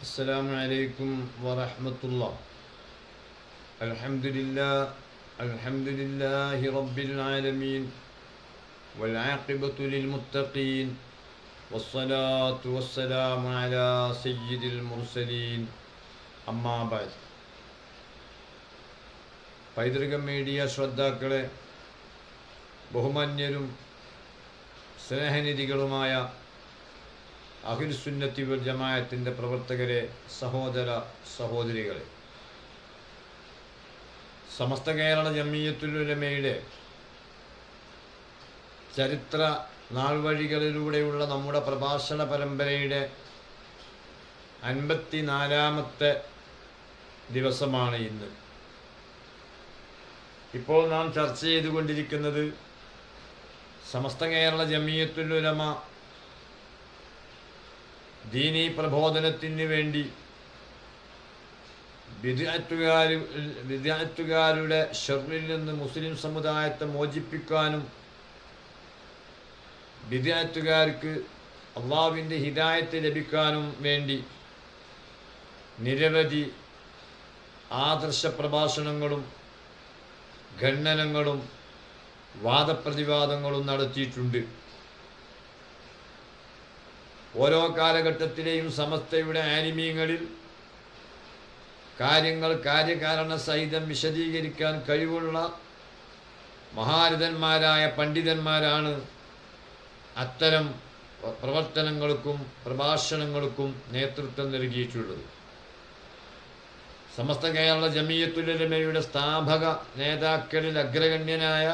السلام عليكم ورحمة الله. الحمد لله رب العالمين والعاقبة للمتقين والصلاة والسلام على سيد المرسلين أما بعد. പൈതൃക മീഡിയ ശ്രോതാക്കളെ, ബഹുമാന്യരും സ്നേഹനിധികളുമായ അഹ്ലുസുന്നത്തി വൽ ജമാഅത്തിന്റെ പ്രവർത്തകരെ, സഹോദര സഹോദരികളെ, സമസ്ത കേരള ജംഇയ്യത്തുൽ ഉലമയുടെ ചരിത്ര നാൾവഴികളിലൂടെയുള്ള നമ്മുടെ പ്രഭാഷണ പരമ്പരയുടെ 54-ാമത്തെ ദിവസമാണ് ഇന്ന്. ഇപ്പോൾ നാം ചർച്ച ചെയ്തുകൊണ്ടിരിക്കുന്നത് സമസ്ത കേരള ജംഇയ്യത്തുൽ ഉലമ ദീനീ പ്രബോധനത്തിന് വേണ്ടി ബിദ്അത്തുകാരുടെ ശർറിൽ നിന്ന് മുസ്ലിം സമുദായത്തെ മോചിപ്പിക്കാനും ബിദ്അത്തുകാർക്ക് അള്ളാഹുവിൻ്റെ ഹിദായത്ത് ലഭിക്കാനും വേണ്ടി നിരവധി ആദർശ പ്രഭാഷണങ്ങളും ഖണ്ഡനങ്ങളും വാദപ്രതിവാദങ്ങളും നടത്തിയിട്ടുണ്ട്. ഓരോ കാലഘട്ടത്തിലെയും സമസ്തയുടെ ആലിമീങ്ങളിൽ കാര്യങ്ങൾ കാര്യകാരണ സഹിതം വിശദീകരിക്കാൻ കഴിവുള്ള മഹാരഥന്മാരായ പണ്ഡിതന്മാരാണ് അത്തരം പ്രവർത്തനങ്ങൾക്കും പ്രഭാഷണങ്ങൾക്കും നേതൃത്വം നൽകിയിട്ടുള്ളത്. സമസ്ത കേരള ജംഇയ്യത്തുൽ ഉലമയുടെ സ്ഥാപക നേതാക്കളിൽ അഗ്രഗണ്യനായ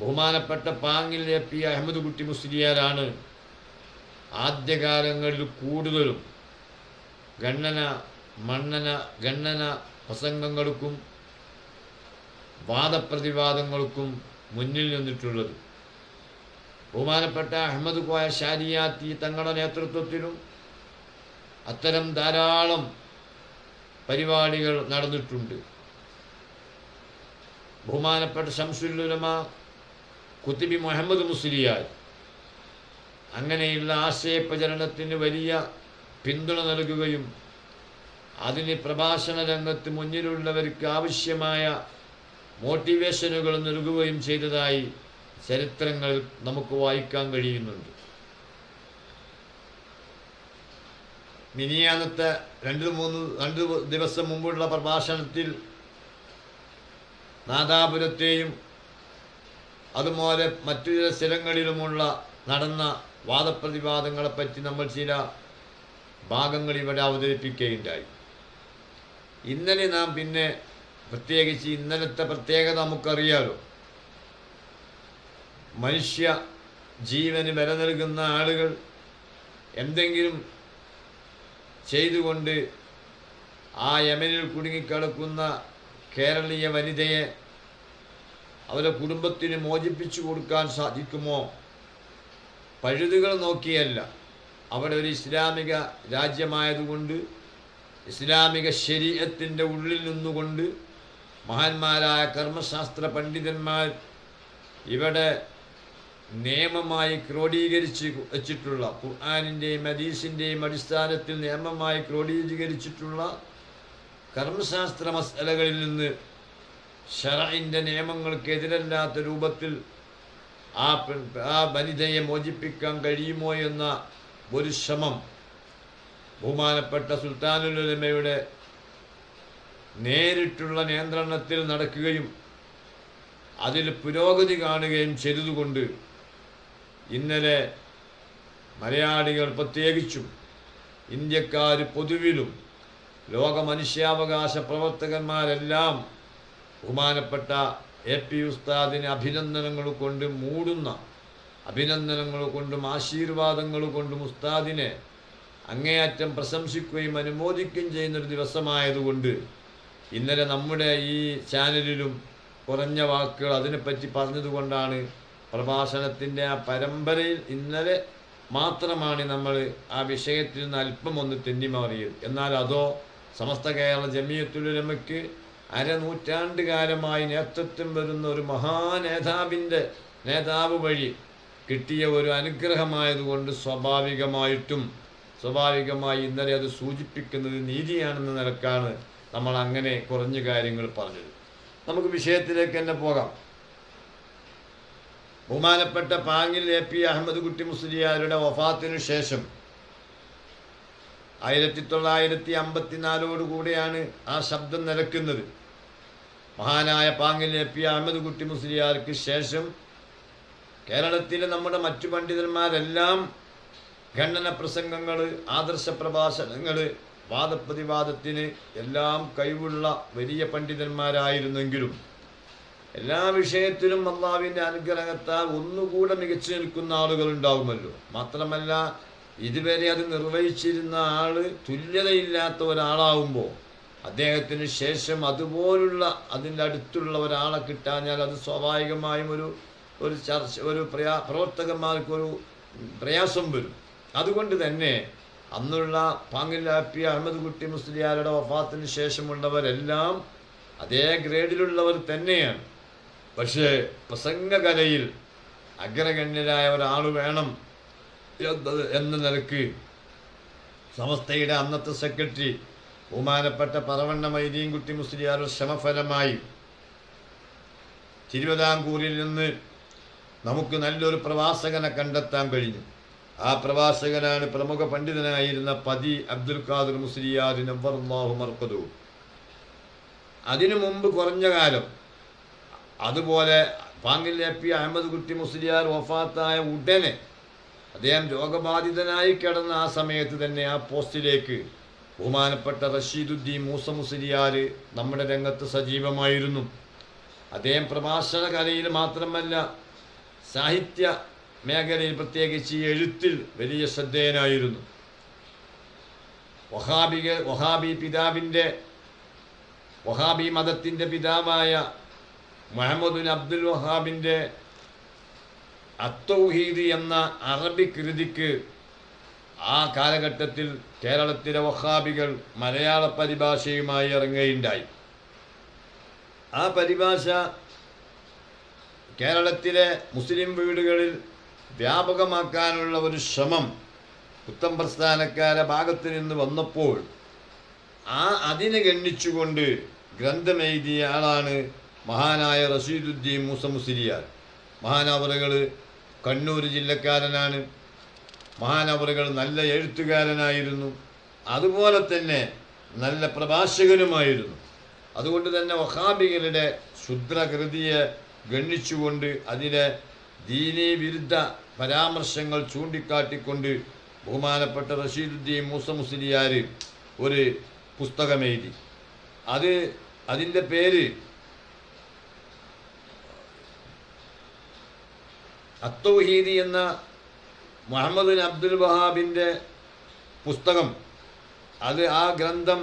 ബഹുമാനപ്പെട്ട പാങ്ങിൽ എ പി അഹമ്മദ് കുട്ടി മുസ്ലിയാരാണ് ആദ്യകാലങ്ങളിൽ കൂടുതലും ഗണ്ണന പ്രസംഗങ്ങൾക്കും വാദപ്രതിവാദങ്ങൾക്കും മുന്നിൽ നിന്നിട്ടുള്ളത്. ബഹുമാനപ്പെട്ട അഹമ്മദ് കോയ ഷാരിയാത്തി തങ്ങളുടെ നേതൃത്വത്തിലും അത്തരം ധാരാളം പരിപാടികൾ നടന്നിട്ടുണ്ട്. ബഹുമാനപ്പെട്ട ശംസുൽ ഉലമ കുത്തുബി മുഹമ്മദ് മുസ്ലിയാർ അങ്ങനെയുള്ള ആശയപ്രചരണത്തിന് വലിയ പിന്തുണ നൽകുകയും അതിന് പ്രഭാഷണ രംഗത്ത് മുന്നിലുള്ളവർക്ക് ആവശ്യമായ മോട്ടിവേഷനുകൾ നൽകുകയും ചെയ്തതായി ചരിത്രങ്ങൾ നമുക്ക് വായിക്കാൻ കഴിയുന്നുണ്ട്. മിനിയാന്നത്തെ രണ്ട് ദിവസം മുമ്പുള്ള പ്രഭാഷണത്തിൽ നാദാപുരത്തെയും അതുപോലെ മറ്റു ചില സ്ഥലങ്ങളിലുമുള്ള നടന്ന വാദപ്രതിവാദങ്ങളെപ്പറ്റി നമ്മൾ ചില ഭാഗങ്ങൾ ഇവിടെ അവതരിപ്പിക്കുകയുണ്ടായി. ഇന്നലെ നാം പിന്നെ പ്രത്യേകിച്ച് ഇന്നലത്തെ പ്രത്യേകത നമുക്കറിയാലോ. മനുഷ്യ ജീവന് വില നൽകുന്ന ആളുകൾ എന്തെങ്കിലും ചെയ്തുകൊണ്ട് ആ യമനിൽ കുടുങ്ങിക്കിടക്കുന്ന കേരളീയ വനിതയെ അവരുടെ കുടുംബത്തിന് മോചിപ്പിച്ചു കൊടുക്കാൻ സാധിക്കുമോ? പഴുതുകൾ നോക്കിയല്ല. അവിടെ ഒരു ഇസ്ലാമിക രാജ്യമായതുകൊണ്ട് ഇസ്ലാമിക ശരീഅത്തിൻ്റെ ഉള്ളിൽ നിന്നുകൊണ്ട് മഹാന്മാരായ കർമ്മശാസ്ത്ര പണ്ഡിതന്മാർ ഇവിടെ നിയമമായി ക്രോഡീകരിച്ച് വച്ചിട്ടുള്ള ഖുർആനിൻ്റെയും ഹദീസിൻ്റെയും അടിസ്ഥാനത്തിൽ നിയമമായി ക്രോഡീകരിച്ചിട്ടുള്ള കർമ്മശാസ്ത്ര മസലകളിൽ നിന്ന് ശറഇൻ്റെ നിയമങ്ങൾക്കെതിരല്ലാത്ത രൂപത്തിൽ ആ വനിതയെ മോചിപ്പിക്കാൻ കഴിയുമോ എന്ന ഒരു ശ്രമം ബഹുമാനപ്പെട്ട സുൽത്താനുൽ ഉലമയുടെ നേരിട്ടുള്ള നിയന്ത്രണത്തിൽ നടക്കുകയും അതിൽ പുരോഗതി കാണുകയും ചെയ്തതുകൊണ്ട് ഇന്നലെ മലയാളികൾ പ്രത്യേകിച്ചും ഇന്ത്യക്കാർ പൊതുവിലും ലോക മനുഷ്യാവകാശ പ്രവർത്തകന്മാരെല്ലാം ബഹുമാനപ്പെട്ട എ പി ഉസ്താദിന് അഭിനന്ദനങ്ങൾ കൊണ്ടും ആശീർവാദങ്ങൾ കൊണ്ടും ഉസ്താദിനെ അങ്ങേയറ്റം പ്രശംസിക്കുകയും അനുമോദിക്കുകയും ചെയ്യുന്നൊരു ദിവസമായതുകൊണ്ട് ഇന്നലെ നമ്മുടെ ഈ ചാനലിലും കുറഞ്ഞ വാക്കുകൾ അതിനെപ്പറ്റി പറഞ്ഞതുകൊണ്ടാണ് പ്രഭാഷണത്തിൻ്റെ ആ പരമ്പരയിൽ ഇന്നലെ മാത്രമാണ് നമ്മൾ ആ വിഷയത്തിൽ നിന്ന് അല്പം ഒന്ന് തെന്നിമാറിയത്. എന്നാൽ അതോ സമസ്ത കേരള ജംഇയ്യത്തുൽ ഉലമയ്ക്ക് അരനൂറ്റാണ്ടുകാലമായി നേതൃത്വം വരുന്ന ഒരു നേതാവ് വഴി കിട്ടിയ ഒരു അനുഗ്രഹമായതുകൊണ്ട് സ്വാഭാവികമായിട്ടും സ്വാഭാവികമായി ഇന്നലെ അത് സൂചിപ്പിക്കുന്നത് നീതിയാണെന്ന നിലക്കാണ് നമ്മൾ അങ്ങനെ കുറഞ്ഞ കാര്യങ്ങൾ പറഞ്ഞത്. നമുക്ക് വിഷയത്തിലേക്ക് തന്നെ പോകാം. ബഹുമാനപ്പെട്ട പാങ്ങിൽ AP അഹമ്മദ് കുട്ടി മുസ്ലിയാരുടെ വഫാത്തിനു ശേഷം 1954 ആ ശബ്ദം നിലക്കുന്നത്. മഹാനായ പാങ്ങിൽ AP അഹമ്മദ് കുട്ടി മുസ്ലിയാർക്ക് ശേഷം കേരളത്തിലെ നമ്മുടെ മറ്റു പണ്ഡിതന്മാരെല്ലാം ഖണ്ഡന പ്രസംഗങ്ങൾ, ആദർശ പ്രഭാഷണങ്ങൾ, വാദപ്രതിവാദത്തിന് എല്ലാം കഴിവുള്ള വലിയ പണ്ഡിതന്മാരായിരുന്നെങ്കിലും എല്ലാ വിഷയത്തിലും അള്ളാഹുവിൻ്റെ അനുഗ്രഹത്താൽ ഒന്നുകൂടെ മികച്ചു നിൽക്കുന്ന ആളുകൾ ഉണ്ടാകുമല്ലോ. മാത്രമല്ല ഇതുവരെ അത് നിർവഹിച്ചിരുന്ന ആള് തുല്യതയില്ലാത്ത ഒരാളാവുമ്പോൾ അദ്ദേഹത്തിന് ശേഷം അതുപോലുള്ള അതിൻ്റെ അടുത്തുള്ള ഒരാളെ കിട്ടാഞ്ഞാൽ അത് സ്വാഭാവികമായും ഒരു ചർച്ച, പ്രവർത്തകന്മാർക്കൊരു പ്രയാസം വരും. അതുകൊണ്ട് തന്നെ അന്നുള്ള പാങ്ങിൽ AP അഹമ്മദ് കുട്ടി മുസ്ലിയാരുടെ വഫാത്തിന് ശേഷമുള്ളവരെല്ലാം അതേ ഗ്രേഡിലുള്ളവർ തന്നെയാണ്. പക്ഷേ പ്രസംഗകലയിൽ അഗ്രഗണ്യരായ ഒരാൾ വേണം എന്ന നിലക്ക് സമസ്തയുടെ അന്നത്തെ സെക്രട്ടറി ബഹുമാനപ്പെട്ട പറവണ്ണ മൊയ്തീൻകുട്ടി മുസ്ലിയാരുടെ ശ്രമഫലമായി തിരുവിതാംകൂറിൽ നിന്ന് നമുക്ക് നല്ലൊരു പ്രവാസകനെ കണ്ടെത്താൻ കഴിഞ്ഞു. ആ പ്രവാസകനാണ് പ്രമുഖ പണ്ഡിതനായിരുന്ന പതി അബ്ദുൽ ഖാദിർ മുസ്ലിയാർ നവ്വറല്ലാഹു മർഖദഹു. അതിനു മുമ്പ് കുറഞ്ഞ കാലം അതുപോലെ പാങ്ങിൽ AP അഹമ്മദ് കുട്ടി മുസ്ലിയാർ വഫാത്തായ ഉടനെ അദ്ദേഹം രോഗബാധിതനായി കിടന്ന ആ സമയത്ത് തന്നെ ആ പോസ്റ്റിലേക്ക് ബഹുമാനപ്പെട്ട റഷീദുദ്ദീൻ മൂസ മുസ്ലിയാർ നമ്മുടെ രംഗത്ത് സജീവമായിരുന്നു. അദ്ദേഹം പ്രഭാഷണ കലയിൽ മാത്രമല്ല സാഹിത്യ മേഖലയിൽ പ്രത്യേകിച്ച് എഴുത്തിൽ വലിയ ശ്രദ്ധേയനായിരുന്നു. വഹാബി മതത്തിൻ്റെ പിതാവായ മുഹമ്മദ് ബിൻ അബ്ദുൽ വഹാബിൻ്റെ അത്തൗഹീദ് എന്ന അറബി കൃതിക്ക് ആ കാലഘട്ടത്തിൽ കേരളത്തിലെ വഹാബികൾ മലയാള പരിഭാഷയുമായി ഇറങ്ങുകയുണ്ടായി. ആ പരിഭാഷ കേരളത്തിലെ മുസ്ലിം വീടുകളിൽ വ്യാപകമാക്കാനുള്ള ഒരു ശ്രമം പുത്തൻ പ്രസ്ഥാനക്കാരെ ഭാഗത്ത് നിന്ന് വന്നപ്പോൾ അതിനെ ഗണ്ണിച്ചുകൊണ്ട് ഗ്രന്ഥമെഴുതിയ ആളാണ് മഹാനായ റഷീദുദ്ദീൻ മൂസ മുസ്ലിയാർ. മഹാനവറുകൾ കണ്ണൂർ ജില്ലക്കാരനാണ്. മഹാനവറുകൾ നല്ല എഴുത്തുകാരനായിരുന്നു. അതുപോലെ തന്നെ നല്ല പ്രഭാഷകനുമായിരുന്നു. അതുകൊണ്ട് തന്നെ വഹാബികളുടെ ശുദ്രകൃതിയെ ഗണ്ണിച്ചുകൊണ്ട് അതിലെ ദീനീ വിരുദ്ധ പരാമർശങ്ങൾ ചൂണ്ടിക്കാട്ടിക്കൊണ്ട് ബഹുമാനപ്പെട്ട റഷീദുദ്ദീൻ മൂസ മുസ്ലിയാർ ഒരു പുസ്തകമെഴുതി. അതിൻ്റെ പേര് അത്തൗഹീദ് എന്ന മുഹമ്മദ് ബിൻ അബ്ദുൽ വഹാബിൻ്റെ പുസ്തകം. ആ ഗ്രന്ഥം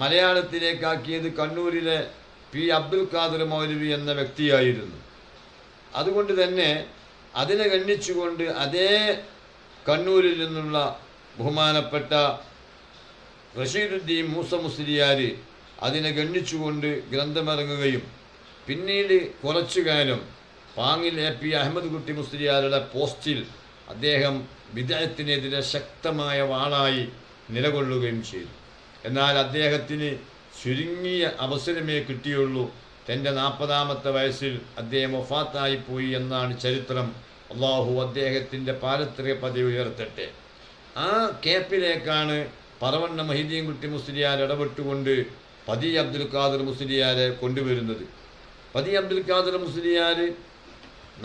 മലയാളത്തിലേക്കാക്കിയത് കണ്ണൂരിലെ P അബ്ദുൽ ഖാദിർ മൗലവി എന്ന വ്യക്തിയായിരുന്നു. അതുകൊണ്ട് തന്നെ അതിനെ ഗണ്ണിച്ചുകൊണ്ട് അതേ കണ്ണൂരിൽ നിന്നുള്ള ബഹുമാനപ്പെട്ട റഷീദുദ്ദീൻ മൂസ മുസ്ലിയാർ അതിനെ ഗണ്ണിച്ചുകൊണ്ട് ഗ്രന്ഥമിറങ്ങുകയും പിന്നീട് കുറച്ചു കാലം പാങ്ങിൽ AP അഹമ്മദ് കുട്ടി മുസ്ലിയാരുടെ പോസ്റ്റിൽ അദ്ദേഹം ബിദ്അത്തിനെതിരെ ശക്തമായ വാളായി നിലകൊള്ളുകയും ചെയ്തു. എന്നാൽ അദ്ദേഹത്തിന് ചുരുങ്ങിയ അവസരമേ കിട്ടിയുള്ളൂ. തൻ്റെ 40-ാമത്തെ വയസ്സിൽ അദ്ദേഹം വഫാത്തായി പോയി എന്നാണ് ചരിത്രം. അള്ളാഹു അദ്ദേഹത്തിൻ്റെ പാരത്രിക പദവി ഉയർത്തട്ടെ. ആ കേപ്പിലേക്കാണ് പറവണ്ണ മൊയ്തീൻകുട്ടി മുസ്ലിയാർ ഇടപെട്ടുകൊണ്ട് പതി അബ്ദുൽ ഖാദിർ മുസ്ലിയാരെ കൊണ്ടുവരുന്നത്. പതി അബ്ദുൽ ഖാദിർ മുസ്ലിയാർ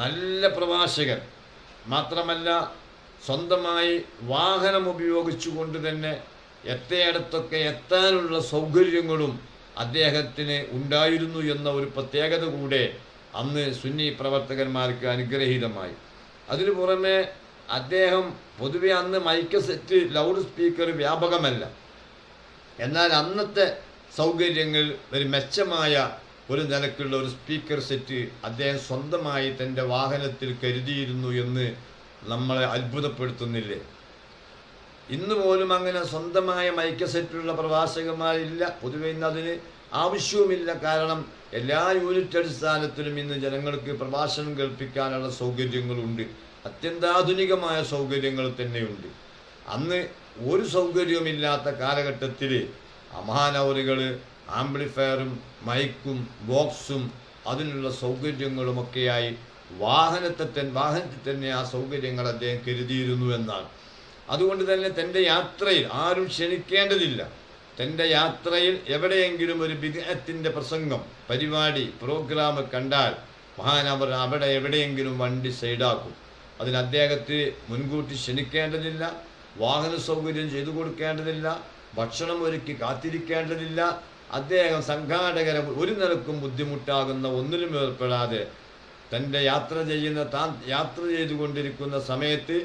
നല്ല പ്രഭാഷകൻ മാത്രമല്ല സ്വന്തമായി വാഹനം ഉപയോഗിച്ചുകൊണ്ട് തന്നെ എത്തേയിടത്തൊക്കെ എത്താനുള്ള സൗകര്യങ്ങളും അദ്ദേഹത്തിന് ഉണ്ടായിരുന്നു എന്ന ഒരു പ്രത്യേകത കൂടെ അന്ന് സുന്നി പ്രവർത്തകന്മാർക്ക് അനുഗ്രഹീതമായി. അതിനു പുറമെ അദ്ദേഹം പൊതുവെ അന്ന് മൈക്ക് സെറ്റ്, ലൗഡ് സ്പീക്കർ വ്യാപകമല്ല. എന്നാൽ അന്നത്തെ സൗകര്യങ്ങൾ ഒരു മെച്ചമായ ഒരു നിലക്കുള്ള ഒരു സ്പീക്കർ സെറ്റ് അദ്ദേഹം സ്വന്തമായി തൻ്റെ വാഹനത്തിൽ കരുതിയിരുന്നു എന്ന് നമ്മളെ അത്ഭുതപ്പെടുത്തുന്നില്ലേ? ഇന്ന് പോലും അങ്ങനെ സ്വന്തമായ മൈക്ക് സെറ്റുള്ള പ്രഭാഷകന്മാരില്ല. പൊതുവെ ഇന്ന് അതിന് ആവശ്യവുമില്ല. കാരണം എല്ലാ യൂണിറ്റ് അടിസ്ഥാനത്തിലും ഇന്ന് ജനങ്ങൾക്ക് പ്രഭാഷണം കേൾപ്പിക്കാനുള്ള സൗകര്യങ്ങളുണ്ട്. അത്യന്താധുനികമായ സൗകര്യങ്ങൾ തന്നെയുണ്ട്. അന്ന് ഒരു സൗകര്യവുമില്ലാത്ത കാലഘട്ടത്തിൽ മഹാനവറുകൾ ആംപ്ലിഫയറും മൈക്കും ബോക്സും അതിനുള്ള സൗകര്യങ്ങളുമൊക്കെയായി വാഹനത്തിൽ തന്നെ ആ സൗകര്യങ്ങൾ അദ്ദേഹം കരുതിയിരുന്നു എന്നാണ്. അതുകൊണ്ട് തന്നെ തൻ്റെ യാത്രയിൽ ആരും ക്ഷണിക്കേണ്ടതില്ല. തൻ്റെ യാത്രയിൽ എവിടെയെങ്കിലും ഒരു ബിദ്അത്തിന്റെ പ്രസംഗം, പരിപാടി, പ്രോഗ്രാം കണ്ടാൽ മഹാനവർ അവിടെ എവിടെയെങ്കിലും വണ്ടി സൈഡാക്കും. അതിന് അദ്ദേഹത്തെ മുൻകൂട്ടി ക്ഷണിക്കേണ്ടതില്ല, വാഹന സൗകര്യം ചെയ്തു കൊടുക്കേണ്ടതില്ല, ഭക്ഷണം ഒരുക്കി കാത്തിരിക്കേണ്ടതില്ല. അദ്ദേഹം സംഘാടകരെ ഒരു നിലക്കും ബുദ്ധിമുട്ടാകുന്ന ഒന്നിലും ഏർപ്പെടാതെ തൻ്റെ യാത്ര ചെയ്തുകൊണ്ടിരിക്കുന്ന സമയത്ത്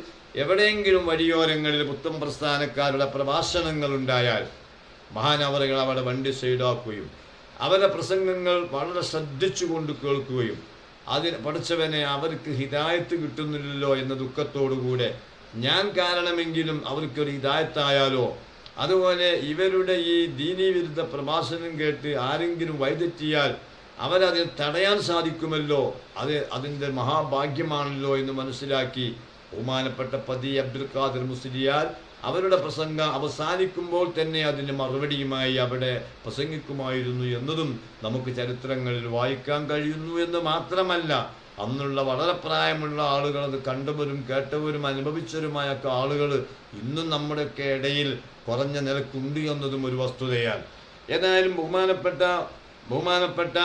എവിടെയെങ്കിലും വഴിയോരങ്ങളിൽ പുത്തൻ പ്രസ്ഥാനക്കാരുടെ പ്രഭാഷണങ്ങൾ ഉണ്ടായാൽ മഹാനവറുകൾ അവിടെ വണ്ടി സൈഡാക്കുകയും അവരുടെ പ്രസംഗങ്ങൾ വളരെ ശ്രദ്ധിച്ചുകൊണ്ട് കേൾക്കുകയും പഠിച്ചവനെ അവർക്ക് ഹിദായത്ത് കിട്ടുന്നില്ലല്ലോ എന്ന ദുഃഖത്തോടുകൂടെ ഞാൻ കാരണമെങ്കിലും അവർക്കൊരു ഹിദായത്തായാലോ, അതുപോലെ ഇവരുടെ ഈ ദീനീ വിരുദ്ധ പ്രഭാഷണം കേട്ട് ആരെങ്കിലും വഴിതെറ്റിയാൽ അവരതിൽ തടയാൻ സാധിക്കുമല്ലോ, അതിൻ്റെ മഹാഭാഗ്യമാണല്ലോ എന്ന് മനസ്സിലാക്കി ബഹുമാനപ്പെട്ട പതി അബ്ദുൽ ഖാദിർ മുസ്ലിയാർ അവരുടെ പ്രസംഗം അവസാനിക്കുമ്പോൾ തന്നെ അതിന് മറുപടിയുമായി അവിടെ പ്രസംഗിക്കുമായിരുന്നു എന്നതും നമുക്ക് ചരിത്രങ്ങളിൽ വായിക്കാൻ കഴിയുന്നു. എന്ന് മാത്രമല്ല, അന്നുള്ള വളരെ പ്രായമുള്ള ആളുകൾ, അത് കണ്ടവരും കേട്ടവരും അനുഭവിച്ചവരുമായ ആളുകൾ ഇന്നും നമ്മുടെയൊക്കെ ഇടയിൽ കുറഞ്ഞ നിലക്കുണ്ട് എന്നതും ഒരു വസ്തുതയാണ്. ഏതായാലും ബഹുമാനപ്പെട്ട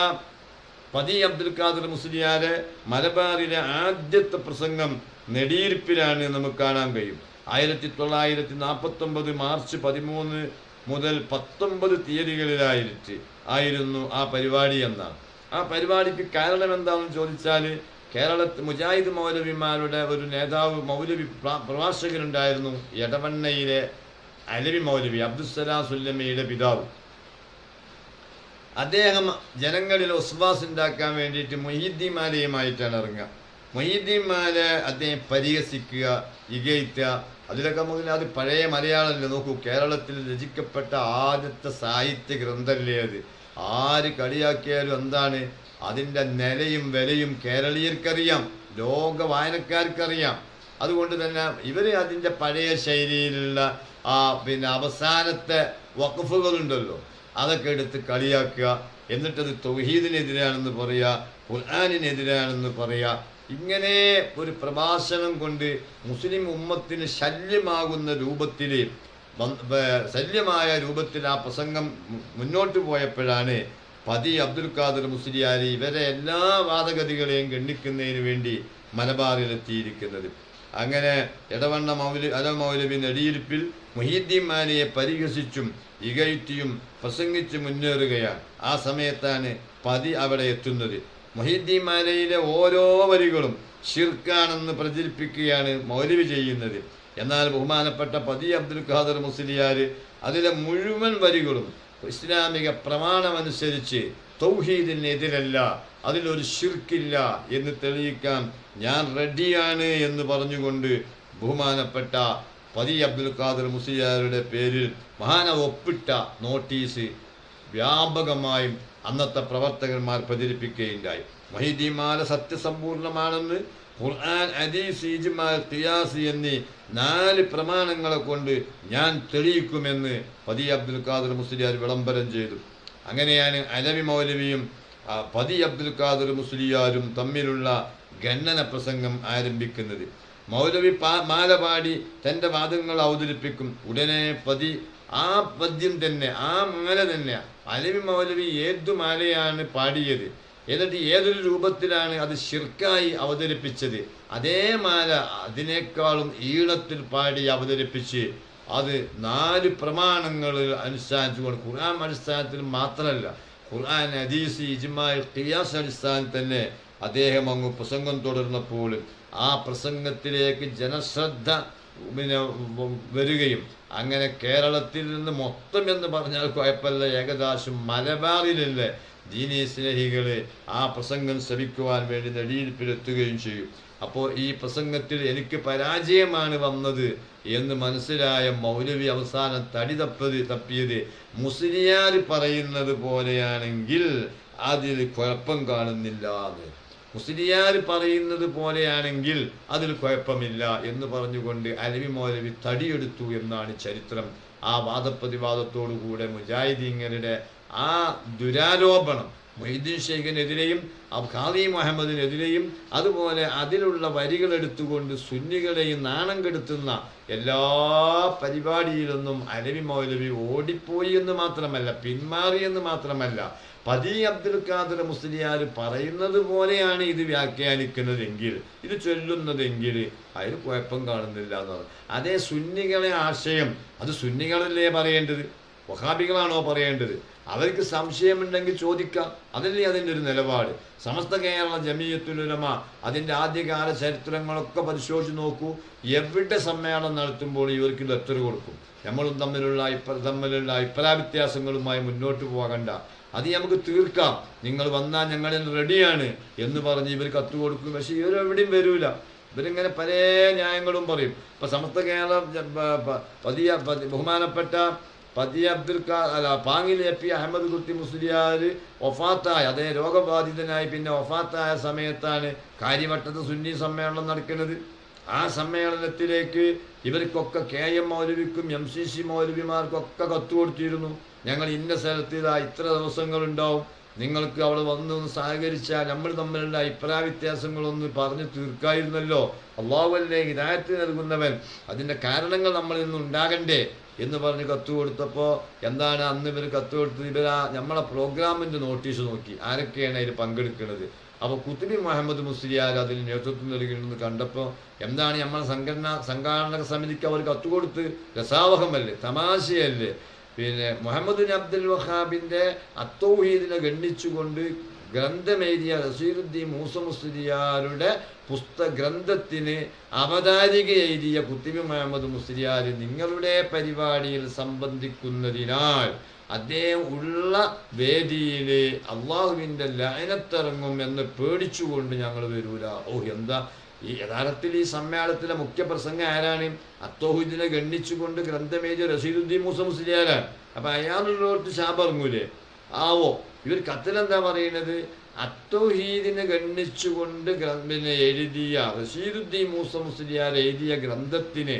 പതി അബ്ദുൽ ഖാദിർ മുസ്ലിയാരെ മലബാറിലെ ആദ്യത്തെ പ്രസംഗം നെടിയിരുപ്പിലാണ് നമുക്ക് കാണാൻ കഴിയും. 1949 മാർച്ച് 13 മുതൽ 19 തീയതികളിലായിരുന്നു ആ പരിപാടി എന്നാണ്. ആ പരിപാടിക്ക് കാരണം എന്താണെന്ന് ചോദിച്ചാൽ, കേരളത്തിൽ മുജാഹിദ് മൗലവിമാരുടെ ഒരു നേതാവ് മൗലവി പ്രഭാഷകനുണ്ടായിരുന്നു, എടവണ്ണയിലെ അലവി മൗലവി അബ്ദുസ്സലാം സുല്ലമിയുടെ പിതാവ്. അദ്ദേഹം ജനങ്ങളിൽ ഒസ്വാസ് ഉണ്ടാക്കാൻ വേണ്ടിയിട്ട് മൊഹീദ്ദീൻമാലയുമായിട്ടാണ് ഇറങ്ങുക. മൊഹീദ്ദീൻമാരെ അദ്ദേഹം പരിഹസിക്കുക, ഇകഴ്ത്തുക. അതിലൊക്കെ നമുക്ക് അത് പഴയ മലയാളമല്ലേ, നോക്കൂ, കേരളത്തിൽ രചിക്കപ്പെട്ട ആദ്യത്തെ സാഹിത്യ ഗ്രന്ഥമല്ലേ അത്. ആര് കളിയാക്കിയാലും എന്താണ് അതിൻ്റെ നിലയും വിലയും കേരളീയർക്കറിയാം, ലോക വായനക്കാർക്കറിയാം. അതുകൊണ്ട് തന്നെ ഇവർ അതിൻ്റെ പഴയ ശൈലിയിലുള്ള അവസാനത്തെ വഖഫുകളുണ്ടല്ലോ അതൊക്കെ എടുത്ത് കളിയാക്കുക. എന്നിട്ടത് തൗഹീദിനെതിരാണെന്ന് പറയുക, ഖുർആനിനെതിരാണെന്ന് പറയുക. ഇങ്ങനെ ഒരു പ്രഭാഷണം കൊണ്ട് മുസ്ലിം ഉമ്മത്തിന് ശല്യമായ രൂപത്തിൽ ആ പ്രസംഗം മുന്നോട്ട് പോയപ്പോഴാണ് പതി അബ്ദുൽ ഖാദിർ മുസ്ലിയാർ ഇവരെ എല്ലാ വാദഗതികളെയും ഗണ്ണിക്കുന്നതിന് വേണ്ടി മലബാറിലെത്തിയിരിക്കുന്നത്. അങ്ങനെ എടവണ്ണ മൗലവി നെടിയിരുപ്പിൽ മൊഹീദ്ദീൻമാലയെ പരിഹസിച്ചും ഇകഴ്ത്തിയും പ്രസംഗിച്ച് മുന്നേറുകയാണ്. ആ സമയത്താണ് പതി അവിടെ എത്തുന്നത്. മൊഹീദ്ദീൻമാലയിലെ ഓരോ വരികളും ഷിർക്കാണെന്ന് പ്രചരിപ്പിക്കുകയാണ് മൗലവി ചെയ്യുന്നത്. എന്നാൽ ബഹുമാനപ്പെട്ട പതി അബ്ദുൽ ഖാദിർ മുസ്ലിയാർ അതിലെ മുഴുവൻ വരികളും ഇസ്ലാമിക പ്രമാണമനുസരിച്ച് തൗഹീദിനെതിരല്ല, അതിലൊരു ഷിർക്കില്ല എന്ന് തെളിയിക്കാൻ ഞാൻ റെഡിയാണ് എന്ന് പറഞ്ഞുകൊണ്ട് ബഹുമാനപ്പെട്ട പതി അബ്ദുൽ ഖാദിർ മുസ്ലിയാരുടെ പേരിൽ മഹാനവർ ഒപ്പിട്ട നോട്ടീസ് വ്യാപകമായും അന്നത്തെ പ്രവർത്തകന്മാർ പ്രചരിപ്പിക്കുകയുണ്ടായി. മൊഹീദ്ദീൻമാല സത്യസമ്പൂർണമാണെന്ന് ഖുർആൻ, ഹദീസ്, ഇജ്മാ, ഖിയാസ് എന്നീ 4 പ്രമാണങ്ങളെ കൊണ്ട് ഞാൻ തെളിയിക്കുമെന്ന് പതി അബ്ദുൽ ഖാദിർ മുസ്ലിയാർ വിളംബരം ചെയ്തു. അങ്ങനെയാണ് അലവി മൗലവിയും പതി അബ്ദുൽ ഖാദിർ മുസ്ലിയാരും തമ്മിലുള്ള ഖണ്ഡന പ്രസംഗം ആരംഭിക്കുന്നത്. മൗലവി മാല പാടി തൻ്റെ വാദങ്ങൾ അവതരിപ്പിക്കും. ഉടനെ പതി ആ പദ്യം തന്നെ, ആ മാല തന്നെ അലവി മൗലവി ഏതു മാലയാണ് പാടിയത്, എന്നിട്ട് ഏതൊരു രൂപത്തിലാണ് അത് ഷിർക്കായി അവതരിപ്പിച്ചത്, അതേ മാല അതിനേക്കാളും ഈണത്തിൽ പാടി അവതരിപ്പിച്ച് അത് 4 പ്രമാണങ്ങൾ അനുഷ്ഠാനിച്ചുകൊണ്ട്, ഖുർആൻ അടിസ്ഥാനത്തിൽ മാത്രമല്ല, ഖുർആൻ, ഹദീസ്, ഇജ്മാ, ഖിയാസ് അടിസ്ഥാനത്തിൽ തന്നെ അദ്ദേഹം അങ്ങ് പ്രസംഗം തുടർന്നപ്പോൾ ആ പ്രസംഗത്തിലേക്ക് ജനശ്രദ്ധ വരികയും അങ്ങനെ കേരളത്തിൽ നിന്ന് മൊത്തം എന്ന് പറഞ്ഞാൽ കുഴപ്പമില്ല, ഏകദേശം മലബാറിലുള്ള ദീനീ സ്നേഹികളെ ആ പ്രസംഗം ശ്രവിക്കുവാൻ വേണ്ടി നെടിയിരുപ്പിലെത്തുകയും ചെയ്യും. അപ്പോൾ ഈ പ്രസംഗത്തിൽ എനിക്ക് പരാജയമാണ് വന്നത് എന്ന് മനസ്സിലായ മൗലവി അവസാനം തപ്പിയത് മുസ്ലിയാർ പറയുന്നത് പോലെയാണെങ്കിൽ അതിൽ കുഴപ്പം കാണുന്നില്ല എന്ന്. മുസ്ലിയാർ പറയുന്നത് പോലെയാണെങ്കിൽ അതിൽ കുഴപ്പമില്ല എന്ന് പറഞ്ഞുകൊണ്ട് അലവി മൗലവി തടിയെടുത്തു എന്നാണ് ചരിത്രം. ആ വാദപ്രതിവാദത്തോടുകൂടെ മുജാഹിദീങ്ങളുടെ ആ ദുരാരോപണം മൊയ്തീൻ ഷെയ്ഖിനെതിരെയും ഖാദി മുഹമ്മദിനെതിരെയും അതുപോലെ അതിലുള്ള വരികൾ എടുത്തുകൊണ്ട് സുന്നികളെയും നാണം കെടുത്തുന്ന എല്ലാ പരിപാടിയിലൊന്നും അലവി മൗലവി ഓടിപ്പോയി എന്ന് മാത്രമല്ല, പിന്മാറി എന്ന് മാത്രമല്ല, പതി അബ്ദുൽ ഖാദർ മുസ്ലിയാർ പറയുന്നത് പോലെയാണ് ഇത് വ്യാഖ്യാനിക്കുന്നതെങ്കിൽ, ഇത് ചൊല്ലുന്നതെങ്കിൽ അതിന് കുഴപ്പം കാണുന്നില്ല എന്നാണ്. അതേ സുന്നികളെ ആശയം അത് സുന്നികളല്ലേ പറയേണ്ടത്, വഹാബികളാണോ പറയേണ്ടത്? അവർക്ക് സംശയമുണ്ടെങ്കിൽ ചോദിക്കാം, അതല്ലേ അതിൻ്റെ ഒരു നിലപാട്. സമസ്ത കേരള ജമിയത്തുൽ ഉലമ അതിൻ്റെ ആദ്യകാല ചരിത്രങ്ങളൊക്കെ പരിശോധിച്ച് നോക്കൂ. എവിടെ സമ്മേളനം നടത്തുമ്പോൾ ഇവർക്ക് ലെറ്റർ കൊടുക്കും, നമ്മളും തമ്മിലുള്ള അഭിപ്രായ വ്യത്യാസങ്ങളുമായി മുന്നോട്ട് പോകണ്ട, അത് നമുക്ക് തീർക്കാം, നിങ്ങൾ വന്നാൽ ഞങ്ങൾ റെഡിയാണ് എന്ന് പറഞ്ഞ് ഇവർ കത്ത് കൊടുക്കും. പക്ഷെ ഇവരെവിടെയും വരൂല. ഇവരിങ്ങനെ പല ന്യായങ്ങളും പറയും. ഇപ്പൊ സമസ്ത കേരള ബഹുമാനപ്പെട്ട പാങ്ങിൽ എ പി അഹമ്മദ് കുട്ടി മുസ്ലിയാർ വഫാത്തായ, അതേ രോഗബാധിതനായി പിന്നെ വഫാത്തായ സമയത്താണ് കാര്യവട്ടത്ത് സുന്നി സമ്മേളനം നടക്കുന്നത്. ആ സമ്മേളനത്തിലേക്ക് ഇവർക്കൊക്കെ KM മൗലവിക്കും MCC മൗലവിമാർക്കൊക്കെ കത്ത് കൊടുത്തിരുന്നു. ഞങ്ങൾ ഇന്ന സ്ഥലത്ത് ഇത്ര ദിവസങ്ങളുണ്ടാവും, നിങ്ങൾക്ക് അവിടെ വന്ന് സഹകരിച്ചാൽ നമ്മൾ തമ്മിലുള്ള അഭിപ്രായ വ്യത്യാസങ്ങളൊന്ന് പറഞ്ഞു തീർക്കായിരുന്നല്ലോ, അല്ലാഹുവല്ലേ ഹിദായത്ത് നൽകുന്നവൻ, അതിൻ്റെ കാരണങ്ങൾ നമ്മളിൽ നിന്ന് ഉണ്ടാകണ്ടേ എന്ന് പറഞ്ഞ് കത്ത് കൊടുത്തപ്പോൾ എന്താണ് അന്ന് ഇവർ കത്ത് കൊടുത്തത്? നമ്മളെ പ്രോഗ്രാമിൻ്റെ നോട്ടീസ് നോക്കി ആരൊക്കെയാണ് അതിൽ പങ്കെടുക്കുന്നത്. അപ്പോൾ കുത്തുബി മുഹമ്മദ് മുസ്ലിയാർ അതിന് നേതൃത്വം നൽകുന്നത് കണ്ടപ്പോൾ എന്താണ് നമ്മളെ സംഘാടക സമിതിക്ക് അവർ കത്ത് കൊടുത്ത്, രസാവഹമല്ലേ, തമാശയല്ലേ. പിന്നെ മുഹമ്മദ് ബിൻ അബ്ദുൽ വഹാബിൻ്റെ അത്തൗഹീദിനെ ഗണ്ണിച്ചുകൊണ്ട് ഗ്രന്ഥമെഴുതിയ റസീലുദ്ദീൻ മൂസ മുസ്ലിയാരുടെ ഗ്രന്ഥത്തിന് അവതാരിക എഴുതിയ കുത്തുബി മുഹമ്മദ് മുസ്ലിയാർ നിങ്ങളുടെ പരിപാടിയിൽ സംബന്ധിക്കുന്നതിനാൽ അദ്ദേഹം ഉള്ള വേദിയിൽ അള്ളാഹുവിൻ്റെ ലഅനത്തിറങ്ങും എന്ന് പേടിച്ചുകൊണ്ട് ഞങ്ങൾ വരൂല. എന്താ ഈ യഥാർത്ഥത്തിൽ ഈ സമ്മേളനത്തിലെ മുഖ്യ പ്രസംഗം ആരാണ്? അത്തൗഹീദിനെ ഗണ്ണിച്ചുകൊണ്ട് ഗ്രന്ഥമേജ റസീലുദ്ദീൻ മൂസ മുസ്ലിയാരാണ്. അപ്പം അയാളുള്ളവർക്ക് ശാപറങ്ങൂലേ? ആവോ ഇവർ കത്തിലെന്താ പറയുന്നത്? അത്തൗഹീദിനെ ഗണ്ണിച്ചുകൊണ്ട് പിന്നെ എഴുതിയ റഷീദുദ്ദീൻ മൂസ മുസ്ലിയാർ എഴുതിയ ഗ്രന്ഥത്തിന്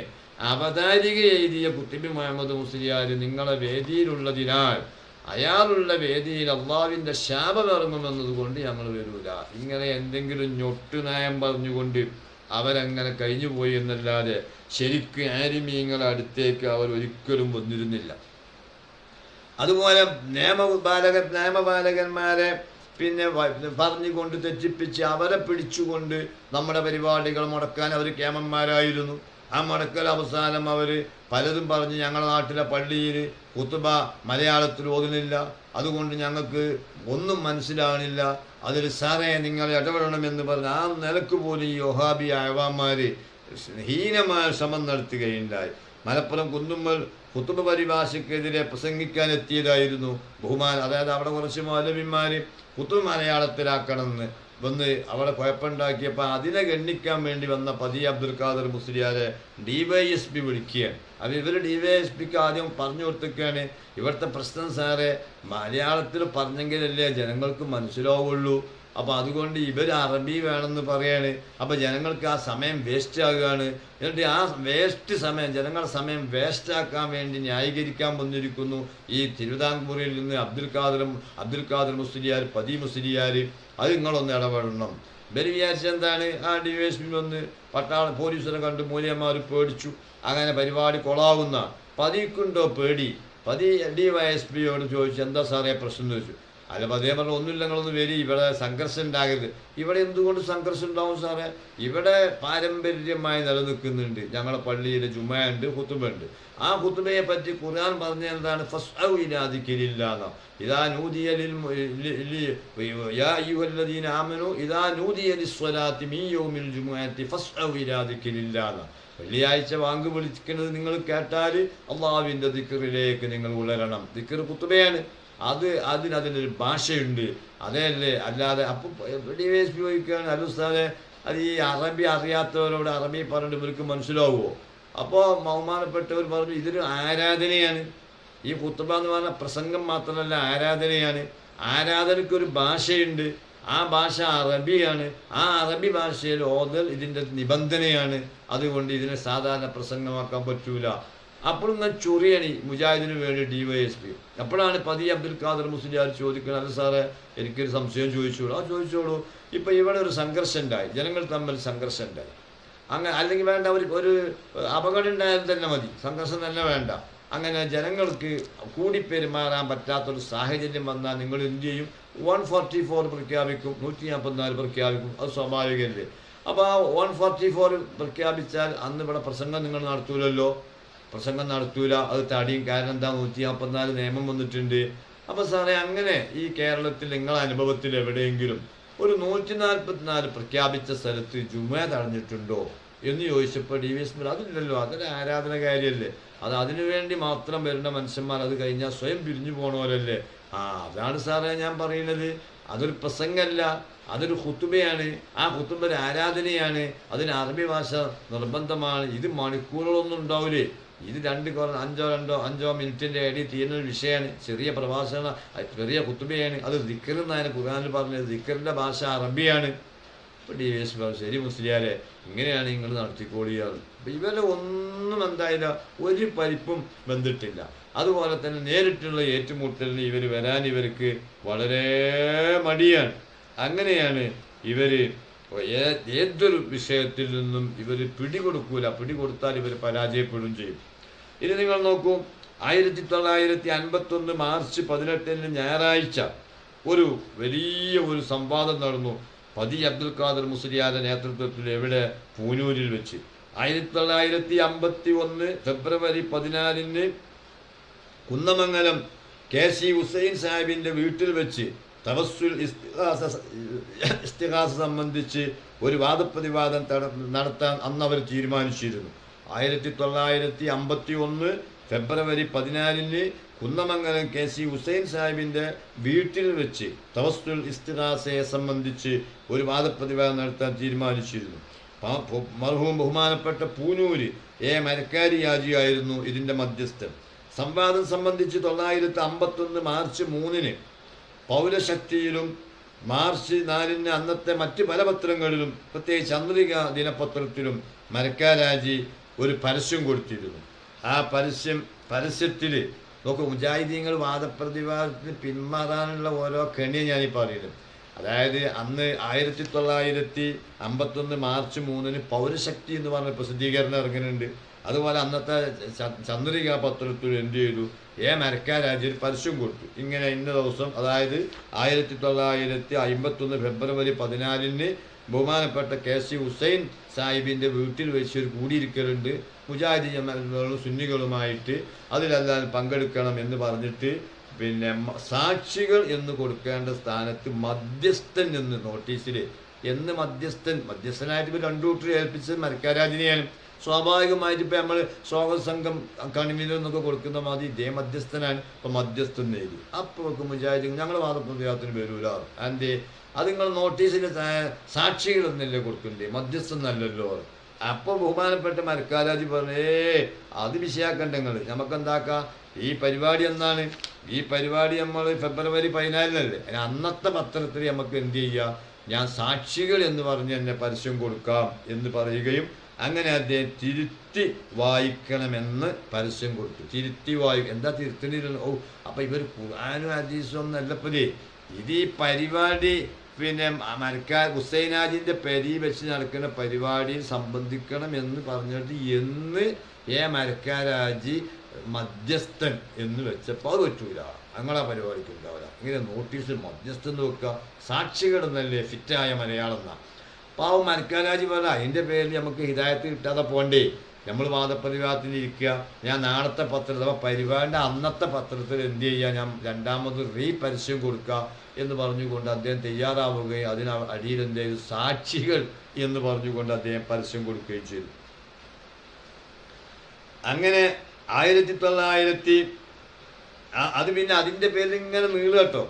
അവതാരിക എഴുതിയ കുത്തുബി മുഹമ്മദ് മുസ്ലിയാർ നിങ്ങളെ വേദിയിലുള്ളതിനാൽ അയാളുള്ള വേദിയിൽ അള്ളാഹുവിൻ്റെ ശാപം ഇറങ്ങുമെന്നതുകൊണ്ട് ഞങ്ങൾ വരൂല. ഇങ്ങനെ എന്തെങ്കിലും ഞൊട്ടുനയം പറഞ്ഞുകൊണ്ട് അവരങ്ങനെ കഴിഞ്ഞുപോയി എന്നല്ലാതെ ശരിക്കും ആരിമീങ്ങളുടെ അടുത്തേക്ക് അവർ ഒരിക്കലും വന്നിരുന്നില്ല. അതുപോലെ നിയമപാലകന്മാരെ പിന്നെ പറഞ്ഞുകൊണ്ട് തെറ്റിപ്പിച്ച് അവരെ പിടിച്ചുകൊണ്ട് നമ്മുടെ പരിപാടികൾ മുടക്കാൻ അവർ കേമന്മാരായിരുന്നു. ആ മുടക്കൽ അവസാനം അവർ പലതും പറഞ്ഞ് ഞങ്ങളുടെ നാട്ടിലെ പള്ളിയിൽ ഖുതുബ മലയാളത്തിൽ ഓതുന്നില്ല, അതുകൊണ്ട് ഞങ്ങൾക്ക് ഒന്നും മനസ്സിലാകണില്ല, അതിൽ സാറേ നിങ്ങൾ ഇടപെടണമെന്ന് പറഞ്ഞ് ആ നിലക്ക് പോലും ഈ വഹാബി അയവാന്മാർ ഹീനമായ ശ്രമം നടത്തുകയുണ്ടായി. മലപ്പുറം കുന്നുമ്മൽ ഖുതുബ പരിഭാഷയ്ക്കെതിരെ പ്രസംഗിക്കാൻ എത്തിയതായിരുന്നു അതായത് അവിടെ കുറച്ച് മൗലവിമാർ ഖുതുബ മലയാളത്തിലാക്കണമെന്ന് വന്ന് അവിടെ കുഴപ്പമുണ്ടാക്കിയപ്പോൾ അതിനെ ഗണ്ണിക്കാൻ വേണ്ടി വന്ന പതി അബ്ദുൽ ഖാദർ മുസ്ലിയാരെ DYSP വിളിക്കുകയാണ്. അപ്പോൾ ഇവർ DYSPക്ക് ആദ്യം പറഞ്ഞു കൊടുത്തിരിക്കുകയാണ്, ഇവിടുത്തെ പ്രശ്നം സാറേ മലയാളത്തിൽ പറഞ്ഞെങ്കിലല്ലേ ജനങ്ങൾക്ക് മനസ്സിലാവുള്ളൂ, അപ്പോൾ അതുകൊണ്ട് ഇവർ അറബി വേണമെന്ന് പറയാണ്. അപ്പോൾ ജനങ്ങൾക്ക് ആ സമയം വേസ്റ്റ് ആകുകയാണ്. എന്നിട്ട് ആ വേസ്റ്റ് സമയം ജനങ്ങളുടെ സമയം വേസ്റ്റാക്കാൻ വേണ്ടി ന്യായീകരിക്കാൻ വന്നിരിക്കുന്നു ഈ തിരുവിതാംകൂറിൽ നിന്ന് അബ്ദുൽ ഖാദർ മുസ്ലിയാർ, പതി മുസ്ലിയാർ. അത് നിങ്ങളൊന്ന് ഇടപെടണം. ഇവർ വിചാരിച്ചെന്താണ്, ആ DYSP വന്ന് പോലീസിനെ കണ്ട് മൂല്യന്മാർ പേടിച്ചു, അങ്ങനെ പരിപാടി കൊളാവുന്ന. പതിക്കുണ്ടോ പേടി? പതി DYSPയോട് ചോദിച്ചു, എന്താ സാറേ പ്രശ്നം എന്ന് ചോദിച്ചു. അല്ല അതേ പറഞ്ഞ ഒന്നുമില്ല, നിങ്ങളൊന്ന് വരി, ഇവിടെ സംഘർഷം ഉണ്ടാകരുത്. ഇവിടെ എന്തുകൊണ്ട് സംഘർഷം ഉണ്ടാവും സാറേ? ഇവിടെ പാരമ്പര്യമായി നിലനിൽക്കുന്നുണ്ട്. ഞങ്ങളുടെ പള്ളിയിൽ ജുമയുണ്ട്, ഖുതുബയുണ്ട്. ആ ഖുതുബയെ പറ്റി ഖുർആൻ പറഞ്ഞ എന്താണ്? ഫസ്അഉ ഇലാ ദിക്രില്ലാഹ് ഇദാ നൂദിയ യാ അയ്യുഹല്ലദീന ആമനൂ ഇദാ നൂദിയ ലിസ്സലാത്തി മിൻ യൗമിൽ ജുമുഅത്തി ഫസ്അഉ ഇലാ ദിക്രില്ലാഹ്. വെള്ളിയാഴ്ച വാങ്ക് വിളിക്കുന്നത് നിങ്ങൾ കേട്ടാൽ അള്ളാഹുവിൻ്റെ ദിക്റിലേക്ക് നിങ്ങൾ ഉളരണം. ദിക്ർ ഖുതുബയാണ്. അതിനൊരു ഭാഷയുണ്ട്, അതല്ലേ. അല്ലാതെ അപ്പോൾ DYSP ചോദിക്കുകയാണ്, അലുസ്ഥാനെ അത് ഈ അറബി അറിയാത്തവരോട് അറബി പറഞ്ഞിട്ട് ഇവർക്ക് മനസ്സിലാവുമോ? അപ്പോൾ ബഹുമാനപ്പെട്ടവർ പറഞ്ഞു, ഇതൊരു ആരാധനയാണ്. ഈ ഖുതുബ എന്ന് പറഞ്ഞ പ്രസംഗം മാത്രമല്ല, ആരാധനയാണ്. ആരാധനയ്ക്കൊരു ഭാഷയുണ്ട്. ആ ഭാഷ അറബിയാണ്. ആ അറബി ഭാഷയിൽ ഓതൽ ഇതിൻ്റെ നിബന്ധനയാണ്. അതുകൊണ്ട് ഇതിനെ സാധാരണ പ്രസംഗമാക്കാൻ പറ്റൂല. അപ്പോഴും ഞാൻ ചൊറിയണി മുജാഹിദിന് വേണ്ടി DYSP. അപ്പോഴാണ് പതി അബ്ദുൽ ഖാദർ മുസ്ലിയാർ ചോദിക്കുന്നത്, അല്ല സാറേ എനിക്കൊരു സംശയം ചോദിച്ചോളൂ. ആ ചോദിച്ചോളൂ. ഇപ്പം ഇവിടെ ഒരു സംഘർഷം ഉണ്ടായി, ജനങ്ങൾ തമ്മിൽ സംഘർഷം ഉണ്ടായി. അങ്ങനെ അല്ലെങ്കിൽ വേണ്ട, ഒരു അപകടം ഉണ്ടായാൽ തന്നെ മതി, സംഘർഷം തന്നെ വേണ്ട. അങ്ങനെ ജനങ്ങൾക്ക് കൂടിപ്പെരുമാറാൻ പറ്റാത്തൊരു സാഹചര്യം വന്നാൽ നിങ്ങൾ എന്ത് ചെയ്യും? 144 പ്രഖ്യാപിക്കും, 144 പ്രഖ്യാപിക്കും. അത് സ്വാഭാവികമല്ലേ? അപ്പോൾ ആ 144 പ്രഖ്യാപിച്ചാൽ അന്ന് ഇവിടെ പ്രസംഗം നിങ്ങൾ നടത്തൂലല്ലോ, പ്രസംഗം നടത്തൂല. അത് തടിയും. കാരണം എന്താ? 144 നിയമം വന്നിട്ടുണ്ട്. അപ്പോൾ സാറേ അങ്ങനെ ഈ കേരളത്തിൽ നിങ്ങളുടെ അനുഭവത്തിൽ എവിടെയെങ്കിലും ഒരു 144 പ്രഖ്യാപിച്ച സ്ഥലത്ത് ജുമുഅ തടഞ്ഞിട്ടുണ്ടോ എന്ന് ചോദിച്ചപ്പോൾ DVS അതില്ലല്ലോ, അതൊരു ആരാധന കാര്യമല്ലേ, അത് അതിനുവേണ്ടി മാത്രം വരുന്ന മനുഷ്യന്മാർ അത് കഴിഞ്ഞാൽ സ്വയം പിരിഞ്ഞു പോണവരല്ലേ. അതാണ് സാറേ ഞാൻ പറയുന്നത്. അതൊരു പ്രസംഗമല്ല, അതൊരു ഖുതുബയാണ്. ആ ഖുതുബ ഒരു ആരാധനയാണ്. അതിന് അറബി ഭാഷ നിർബന്ധമാണ്. ഇത് മണിക്കൂറുകളൊന്നും ഉണ്ടാവില്ലേ. ഇത് 5 മിനിറ്റിൻ്റെ ഇടയിൽ തീരുന്ന ഒരു വിഷയമാണ്. ചെറിയ പ്രഭാഷണ, ചെറിയ ഖുതുബയാണ്. അത് ദിക്ർ എന്നാണ് ഖുർആനിൽ പറഞ്ഞത്. ദിക്റിൻ്റെ ഭാഷ അറബിയാണ്. ഇപ്പോൾ DVS പറഞ്ഞു, ശരി മുസ്ലിയാരെ, ഇങ്ങനെയാണ് നിങ്ങൾ നടത്തിക്കോളിയാറ്. അപ്പം ഇവരെ ഒന്നും എന്തായില്ല, ഒരു പരിപ്പും ബന്ധിട്ടില്ല. അതുപോലെ തന്നെ നേരിട്ടുള്ള ഏറ്റുമുട്ടലിന് വരാൻ ഇവർക്ക് വളരെ മടിയാണ്. അങ്ങനെയാണ് ഇവർ ഏതൊരു വിഷയത്തിൽ നിന്നും ഇവർ പിടികൊടുക്കൂല. പിടികൊടുത്താൽ ഇവർ പരാജയപ്പെടുകയും ചെയ്യും. ഇനി നിങ്ങൾ നോക്കൂ, 1951 മാർച്ച് 18 ഞായറാഴ്ച ഒരു വലിയ ഒരു സംവാദം നടന്നു പതി അബ്ദുൽ ഖാദർ മുസ്ലിയാരുടെ നേതൃത്വത്തിൽ. എവിടെ? പൂനൂരിൽ വെച്ച്. 1951 ഫെബ്രുവരി 14 കുന്നമംഗലം KC ഹുസൈൻ സാഹിബിൻ്റെ വീട്ടിൽ വെച്ച് തവസ്സുൽ ഇസ്തിഗാസ സംബന്ധിച്ച് ഒരു വാദപ്രതിവാദം നടത്താൻ അന്ന് അവർ തീരുമാനിച്ചിരുന്നു. 1951 ഫെബ്രുവരി 14 കുന്നമംഗലം KC ഹുസൈൻ സാഹിബിൻ്റെ വീട്ടിൽ വെച്ച് തവസ്സുൽ ഇസ്തിഗാസയെ സംബന്ധിച്ച് ഒരു വാദപ്രതിവാദം നടത്താൻ തീരുമാനിച്ചിരുന്നു. മർഹൂം ബഹുമാനപ്പെട്ട പൂനൂര് മരക്കാരി യാജിയായിരുന്നു ഇതിൻ്റെ മധ്യസ്ഥൻ. സംവാദം സംബന്ധിച്ച് 1951 മാർച്ച് 3 പൗരശക്തിയിലും മാർച്ച് 4 അന്നത്തെ മറ്റ് പല പത്രങ്ങളിലും പ്രത്യേകിച്ച് ചന്ദ്രിക ദിനപത്രത്തിലും മരക്കാരാജി ഒരു പരസ്യം കൊടുത്തിരുന്നു. ആ പരസ്യത്തിൽ നോക്കൂ, മുജാഹിദീങ്ങൾ വാദപ്രതിവാദത്തിന് പിന്മാറാനുള്ള ഓരോ കെണിയെ ഞാനീ പറയുന്നത്. അതായത് അന്ന് 1951 മാർച്ച് 3 പൗരശക്തി എന്ന് പറഞ്ഞ പ്രസിദ്ധീകരണം ഇറങ്ങുന്നുണ്ട്. അതുപോലെ അന്നത്തെ ചന്ദ്രിക പത്രത്തിൽ എന്ത് ചെയ്തു? മരക്കാരാജി ഒരു പരസ്യം കൊടുത്തു. ഇങ്ങനെ ഇന്ന ദിവസം, അതായത് 1951 ഫെബ്രുവരി 14 ബഹുമാനപ്പെട്ട KC ഹുസൈൻ സാഹിബിൻ്റെ വീട്ടിൽ വെച്ച് ഒരു കൂടിയിരിക്കലുണ്ട് മുജാഹിദ് ജമാഅത്തുകളും സുന്നികളുമായിട്ട്. അതിലെല്ലാം പങ്കെടുക്കണം എന്ന് പറഞ്ഞിട്ട് പിന്നെ സാക്ഷികൾ എന്ന് കൊടുക്കേണ്ട സ്ഥാനത്ത് മധ്യസ്ഥൻ എന്ന് നോട്ടീസിൽ മധ്യസ്ഥനായിട്ട് ഇപ്പോൾ 2 കൂട്ടർ ഏൽപ്പിച്ചത് മരക്കാരാജിനെയാണ്. സ്വാഭാവികമായിട്ട് ഇപ്പം നമ്മൾ സ്വാഗത സംഘം കൺവീനർ എന്നൊക്കെ കൊടുക്കുന്ന മാതിരി ഇതേ മധ്യസ്ഥനാണ്. ഇപ്പം മധ്യസ്ഥൻ എഴുതി. അപ്പോൾ മുജാഹിദ് ഞങ്ങൾ വാദപ്രതിവാദത്തിന് വരൂല. എന്തേ? അത് നിങ്ങൾ നോട്ടീസിൽ സാക്ഷികളൊന്നല്ലേ കൊടുക്കണ്ടേ, മധ്യസ്ഥൻ നല്ലല്ലോ. അപ്പോൾ ബഹുമാനപ്പെട്ട മരക്കാരാജി പറഞ്ഞേ, അത് വിഷയാക്കണ്ട നിങ്ങൾ, നമുക്കെന്താക്കാം, ഈ പരിപാടി എന്നാണ്? ഈ പരിപാടി നമ്മൾ ഫെബ്രുവരി 14 അന്നത്തെ പത്രത്തിൽ നമുക്ക് എന്ത് ചെയ്യാം, ഞാൻ സാക്ഷികൾ എന്ന് പറഞ്ഞ് എന്നെ പരസ്യം കൊടുക്കാം എന്ന് പറയുകയും അങ്ങനെ അദ്ദേഹം തിരുത്തി വായിക്കണമെന്ന് പരസ്യം കൊടുത്തു. തിരുത്തി എന്താ തിരുത്തണില്ല? അപ്പം ഇവർ ഖുർആനും ഹദീസും ഒന്നും അല്ലപ്പതേ. ഇത് ഈ പരിപാടി പിന്നെ ഹുസൈനാജിൻ്റെ പെരി വെച്ച് നടക്കുന്ന പരിപാടിയിൽ സംബന്ധിക്കണം എന്ന് പറഞ്ഞിട്ട് എന്ന് മരക്കാരാജി മധ്യസ്ഥൻ എന്ന് വെച്ചപ്പോൾ അത് പറ്റൂല, ഞങ്ങളാ പരിപാടിക്ക് ഉണ്ടാവില്ല. ഇങ്ങനെ നോട്ടീസിൽ മധ്യസ്ഥൻ വെക്കുക, സാക്ഷികൾ എന്നല്ലേ ഫിറ്റായ മലയാളം എന്നാണ്. പാവം മരക്കാരാജി പറഞ്ഞാൽ അതിൻ്റെ പേരിൽ നമുക്ക് ഹിദായത്ത് കിട്ടാതെ പോണ്ടേ, നമ്മൾ വാദപ്രതിവാദത്തിന് ഇരിക്കുക. ഞാൻ നാളത്തെ പത്രത്തിൽ പരിപാടിൻ്റെ അന്നത്തെ പത്രത്തിൽ എന്ത് ചെയ്യുക, ഞാൻ രണ്ടാമത് പരസ്യം കൊടുക്കുക എന്ന് പറഞ്ഞുകൊണ്ട് അദ്ദേഹം തയ്യാറാവുകയും അതിന് അടിയിൽ എന്ത് ചെയ്തു, സാക്ഷികൾ എന്ന് പറഞ്ഞുകൊണ്ട് അദ്ദേഹം പരസ്യം കൊടുക്കുകയും ചെയ്തു. അങ്ങനെ 1900 അത് പിന്നെ അതിൻ്റെ പേരിൽ ഇങ്ങനെ നീള് കേട്ടോ.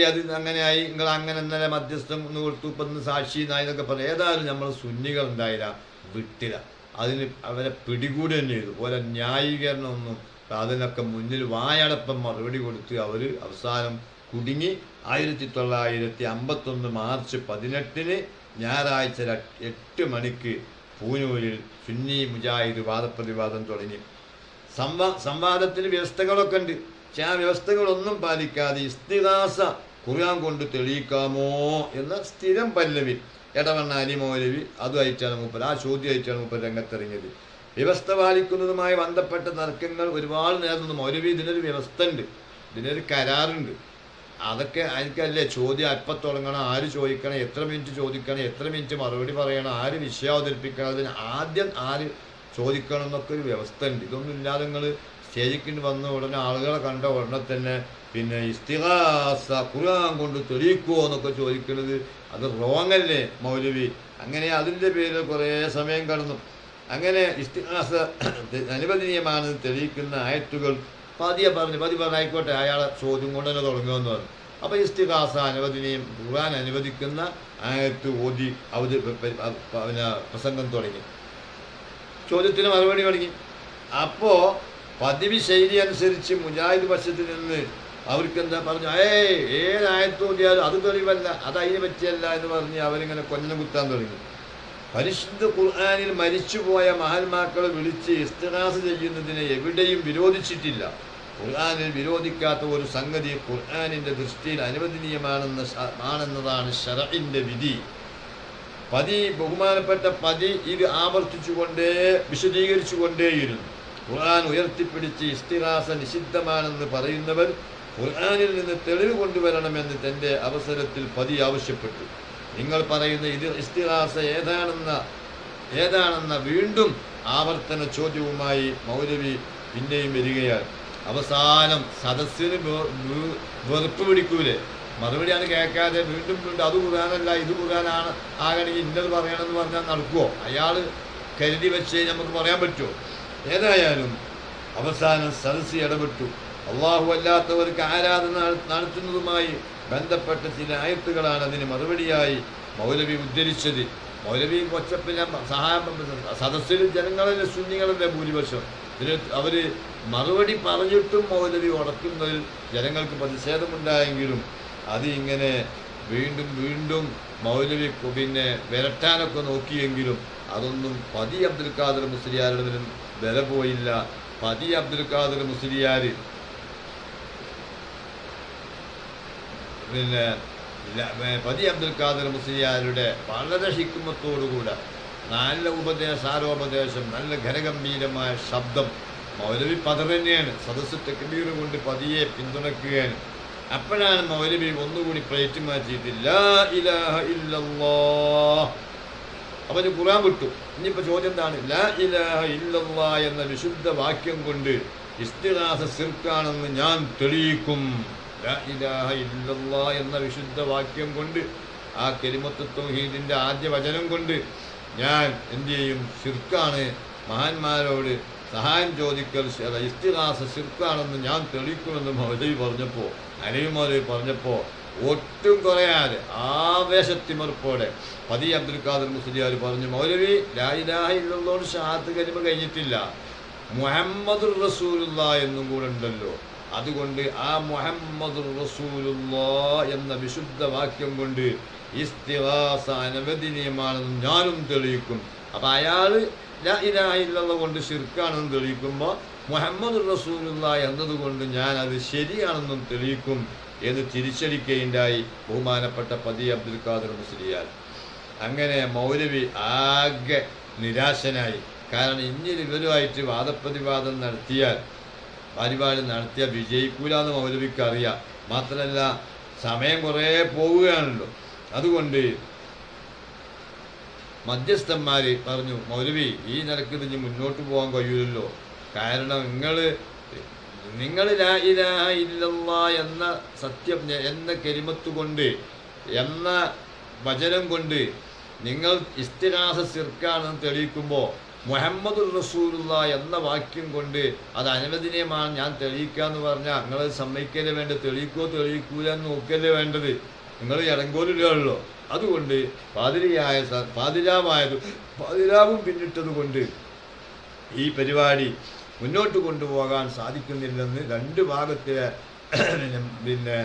അത് അങ്ങനെയായി, നിങ്ങൾ അങ്ങനെ ഇന്നലെ മധ്യസ്ഥം ഒന്ന് കൊടുത്തു, ഇപ്പം ഇന്ന് സാക്ഷി നായെന്നൊക്കെ പറഞ്ഞു. ഏതായാലും നമ്മൾ സുന്നികൾ ഉണ്ടായില്ല, വിട്ടില്ല. അതിന് അവരെ പിടികൂടി തന്നെ ചെയ്തു. പോലെ ന്യായീകരണമൊന്നും അതിനൊക്കെ മുന്നിൽ വായടപ്പം മറുപടി കൊടുത്ത് അവർ അവസാനം കുടുങ്ങി 1951 മാർച്ച് 18 ഞായറാഴ്ച 8 മണിക്ക് പൂനൂരിൽ സുന്നി മുജാഹിദ് വാദപ്രതിവാദം തുടങ്ങി. സംവാദത്തിന് വ്യവസ്ഥകളൊക്കെ ഉണ്ട്. പക്ഷെ ആ വ്യവസ്ഥകളൊന്നും പാലിക്കാതെ ഇസ്തിഗാസ ഖുർആൻ കൊണ്ട് തെളിയിക്കാമോ എന്ന സ്ഥിരം പല്ലവി എടവണ്ണ അലി മൗലവി അതുമായിട്ടാണ് മൂപ്പർ, ആ ചോദ്യമായിട്ടാണ് മൂപ്പർ രംഗത്തിറങ്ങിയത്. വ്യവസ്ഥ പാലിക്കുന്നതുമായി ബന്ധപ്പെട്ട തർക്കങ്ങൾ ഒരുപാട് നേരം മൗലവി ഇതിനൊരു വ്യവസ്ഥ ഉണ്ട്, ഇതിനൊരു കരാറുണ്ട്. അതൊക്കെ എനിക്കല്ലേ ചോദ്യം എപ്പം തുടങ്ങണം, ആര് ചോദിക്കണം, എത്ര മിനിറ്റ് ചോദിക്കണം, എത്ര മിനിറ്റ് മറുപടി പറയണം, ആര് വിഷയം അവതരിപ്പിക്കണം, അതിന് ആദ്യം ആര് ചോദിക്കണം എന്നൊക്കെ ഒരു വ്യവസ്ഥ ഉണ്ട്. ഇതൊന്നും ഇല്ലാതെ നിങ്ങൾ സ്റ്റേജിൽ വന്ന ഉടനെ ആളുകളെ കണ്ട ഉടനെ തന്നെ പിന്നെ ഇസ്തിഗാസ ഖുർആൻ കൊണ്ട് തെളിയിക്കുമോ എന്നൊക്കെ ചോദിക്കുന്നത് അത് റോങ് അല്ലേ മൗലവി? അങ്ങനെ അതിൻ്റെ പേരിൽ കുറേ സമയം കടന്നു. അങ്ങനെ ഇസ്തിഗാസ അനുവദനീയമാണ് തെളിയിക്കുന്ന ആയത്തുകൾ പതിയെ പറഞ്ഞായിക്കോട്ടെ, അയാളെ ചോദ്യം കൊണ്ട് തന്നെ തുടങ്ങുമെന്ന് പറഞ്ഞു. അപ്പോൾ ഇസ്തിഗാസ അനുവദനീയം ഖുർആൻ അനുവദിക്കുന്ന ആയത്ത് ഓതി പിന്നെ പ്രസംഗം തുടങ്ങി, ചോദ്യത്തിന് മറുപടി തുടങ്ങി. അപ്പോൾ പതിവ് ശൈലി അനുസരിച്ച് മുജാഹിദ് പക്ഷത്തിൽ നിന്ന് അവർക്ക് എന്താ പറഞ്ഞു, ഏതായത്ത് ഓതിയാലും അത് തെളിവല്ല, അത് അതിനെ പറ്റിയല്ല എന്ന് പറഞ്ഞ് അവരിങ്ങനെ കൊഞ്ഞം കുത്താൻ തുടങ്ങി. പരിശുദ്ധ ഖുർആനിൽ മരിച്ചുപോയ മഹാത്മാക്കളെ വിളിച്ച് ഇസ്തിഗാസ ചെയ്യുന്നതിനെ എവിടെയും വിരോധിച്ചിട്ടില്ല. ഖുർആനിൽ വിരോധിക്കാത്ത ഒരു സംഗതി ഖുർആനിൻ്റെ ദൃഷ്ടിയിൽ അനുവദനീയമാണെന്നതാണ് ശറഇന്റെ വിധി. ബഹുമാനപ്പെട്ട പതി ഇത് വിശദീകരിച്ചുകൊണ്ടേയിരുന്നു. ഖുർആൻ ഉയർത്തിപ്പിടിച്ച് ഇസ്തിഗാസ നിഷിദ്ധമാണെന്ന് പറയുന്നവർ ഖുർആനിൽ നിന്ന് തെളിവ് കൊണ്ടുവരണമെന്ന് തൻ്റെ അവസരത്തിൽ പതി ആവശ്യപ്പെട്ടു. നിങ്ങൾ പറയുന്ന ഇത് ഇസ്തിഗാസ ഏതാണെന്ന വീണ്ടും ആവർത്തന ചോദ്യവുമായി മൗലവി പിന്നെയും വരികയാണ്. അവസാനം സദസ്സിന് വെറുപ്പ് പിടിക്കൂലേ, മറുപടിയാണ് കേൾക്കാതെ വീണ്ടും അത് ഖുർആനല്ല ഇത് ഖുർആനാണ് ആകണമെങ്കിൽ ഇന്നത് പറയണമെന്ന് പറഞ്ഞാൽ നടക്കുമോ? അയാൾ കരുതി വെച്ച് നമുക്ക് പറയാൻ പറ്റുമോ? ഏതായാലും അവസാനം സദസ്സ് ഇടപെട്ടു. അള്ളാഹു അല്ലാത്തവർക്ക് ആരാധന നടത്തുന്നതുമായി ബന്ധപ്പെട്ട ചില ആയത്തുകളാണ് അതിന് മറുപടിയായി മൗലവി ഉദ്ധരിച്ചത്. മൗലവി കൊച്ചപ്പില്ല സദസ്സിൽ ജനങ്ങളല്ലേ, സുന്നികളല്ലേ ഭൂരിപക്ഷം. ഇതിന് അവർ മറുപടി പറഞ്ഞിട്ടും മൗലവി ഉടക്കുന്നതിൽ ജനങ്ങൾക്ക് പ്രതിഷേധമുണ്ടായെങ്കിലും അത് ഇങ്ങനെ വീണ്ടും വീണ്ടും മൗലവി പിന്നെ വിരട്ടാനൊക്കെ നോക്കിയെങ്കിലും അതൊന്നും പതി അബ്ദുൽ ഖാദർ മുസ്ലിയാരുടെ വില പോയില്ല. പതി അബ്ദുൽ ഖാദർ മുസ്ലിയാർ പതി അബ്ദുൽ ഖാദർ മുസ്ലിയാരുടെ വളരെ ഹിക്മത്തോടുകൂടെ നല്ല സാരോപദേശം, നല്ല ഘനഗംഭീരമായ ശബ്ദം. മൗലവി പദർ തന്നെയാണ്, സദസ്സ് തക്ബീർ കൊണ്ട് പതിയെ പിന്തുണക്കുകയാണ്. അപ്പോഴാണ് മൗലവി ഒന്നുകൂടി പ്ലേറ്റ് മാറ്റിയിട്ട് ലാ ഇലാഹ ഇല്ലല്ലാഹ്. അപ്പം ഇത് ഖുർആൻ വിട്ടു. ഇനിയിപ്പോൾ ചോദ്യം എന്താണ്? ലാ ഇലാഹ ഇല്ലല്ലാഹ് എന്ന വിശുദ്ധ വാക്യം കൊണ്ട് ഇസ്തിഗാസ ശിർക്കാണെന്ന് ഞാൻ തെളിയിക്കും. ലാ ഇലാഹ ഇല്ലല്ലാഹ് എന്ന വിശുദ്ധ വാക്യം കൊണ്ട്, ആ കലിമത്ത് തൗഹീദിൻ്റെ ആദ്യ വചനം കൊണ്ട് ഞാൻ എന്ത് ചെയ്യും? ശിർക്കാണ്, മഹാന്മാരോട് സഹായം ചോദിക്കൽ ഇസ്തിഗാസ ശിർക്കാണെന്ന് ഞാൻ തെളിയിക്കുമെന്ന് മൗലവി പറഞ്ഞപ്പോൾ, അലവി മൗലവി പറഞ്ഞപ്പോൾ ഒട്ടും കുറയാതെ ആവേശത്തിമർപ്പോടെ പതി അബ്ദുൽ ഖാദർ മുസ്ലിയാർ പറഞ്ഞു, മൗലവി ലാ ഇലാഹ ഇല്ലല്ലാഹ് ഷഹാദത്ത് കലിമ കഴിഞ്ഞിട്ടില്ല, മുഹമ്മദുർ റസൂലുള്ളാഹ് എന്നും കൂടെ ഉണ്ടല്ലോ. അതുകൊണ്ട് ആ മുഹമ്മദുർ റസൂലുള്ളാഹ് എന്ന വിശുദ്ധ വാക്യം കൊണ്ട് ഇസ്തിഗാസ അനുവദനീയമാണെന്ന് ഞാനും തെളിയിക്കും. അപ്പം അയാൾ ലാ ഇലാഹ ഇല്ലല്ലാഹ് കൊണ്ട് ശിർക്കാണെന്ന് തെളിയിക്കുമ്പോൾ മുഹമ്മദുർ റസൂലുള്ളാഹ് എന്നതുകൊണ്ട് ഞാൻ അത് ശരിയാണെന്നും തെളിയിക്കും എന്ന് തിരിച്ചടിക്കുകയുണ്ടായി ബഹുമാനപ്പെട്ട പതി അബ്ദുൽ ഖാദർ മുസ്ലിയാർ. അങ്ങനെ മൗലവി ആകെ നിരാശനായി. കാരണം ഇന്നിൽ ഇവരുമായിട്ട് വാദപ്രതിവാദം നടത്തിയാൽ വിജയിക്കൂല എന്ന് മൗലവിക്ക് അറിയാം. മാത്രമല്ല സമയം കുറേ പോവുകയാണല്ലോ. അതുകൊണ്ട് മധ്യസ്ഥന്മാർ പറഞ്ഞു, മൗലവി ഈ നിലക്ക് ഇനി മുന്നോട്ട് പോകാൻ കഴിയില്ലല്ലോ. കാരണം നിങ്ങൾ ലാ ഇലാഹ ഇല്ലല്ലാഹ് എന്ന സത്യം എന്ന കലിമത്ത് കൊണ്ട്, എന്ന വചനം കൊണ്ട് നിങ്ങൾ ഇസ്തിഗാസ ശിർക്കാണെന്ന് തെളിയിക്കുമ്പോൾ മുഹമ്മദുർ റസൂലുള്ളാഹ് എന്ന വാക്യം കൊണ്ട് അത് അനുവദനീയമാണ് ഞാൻ തെളിയിക്കാന്ന് പറഞ്ഞാൽ നിങ്ങളത് സമ്മതിക്കല്ലേ വേണ്ടത്? തെളിയിക്കൂല എന്ന് നോക്കല്ലേ വേണ്ടത്? നിങ്ങൾ ഇടങ്കോലില്ലല്ലോ. അതുകൊണ്ട് പാതിരാവും പിന്നിട്ടത് കൊണ്ട് ഈ പരിപാടി മുന്നോട്ട് കൊണ്ടുപോകാൻ സാധിക്കുന്നില്ലെന്ന് രണ്ട് ഭാഗത്തിലെ പിന്നെ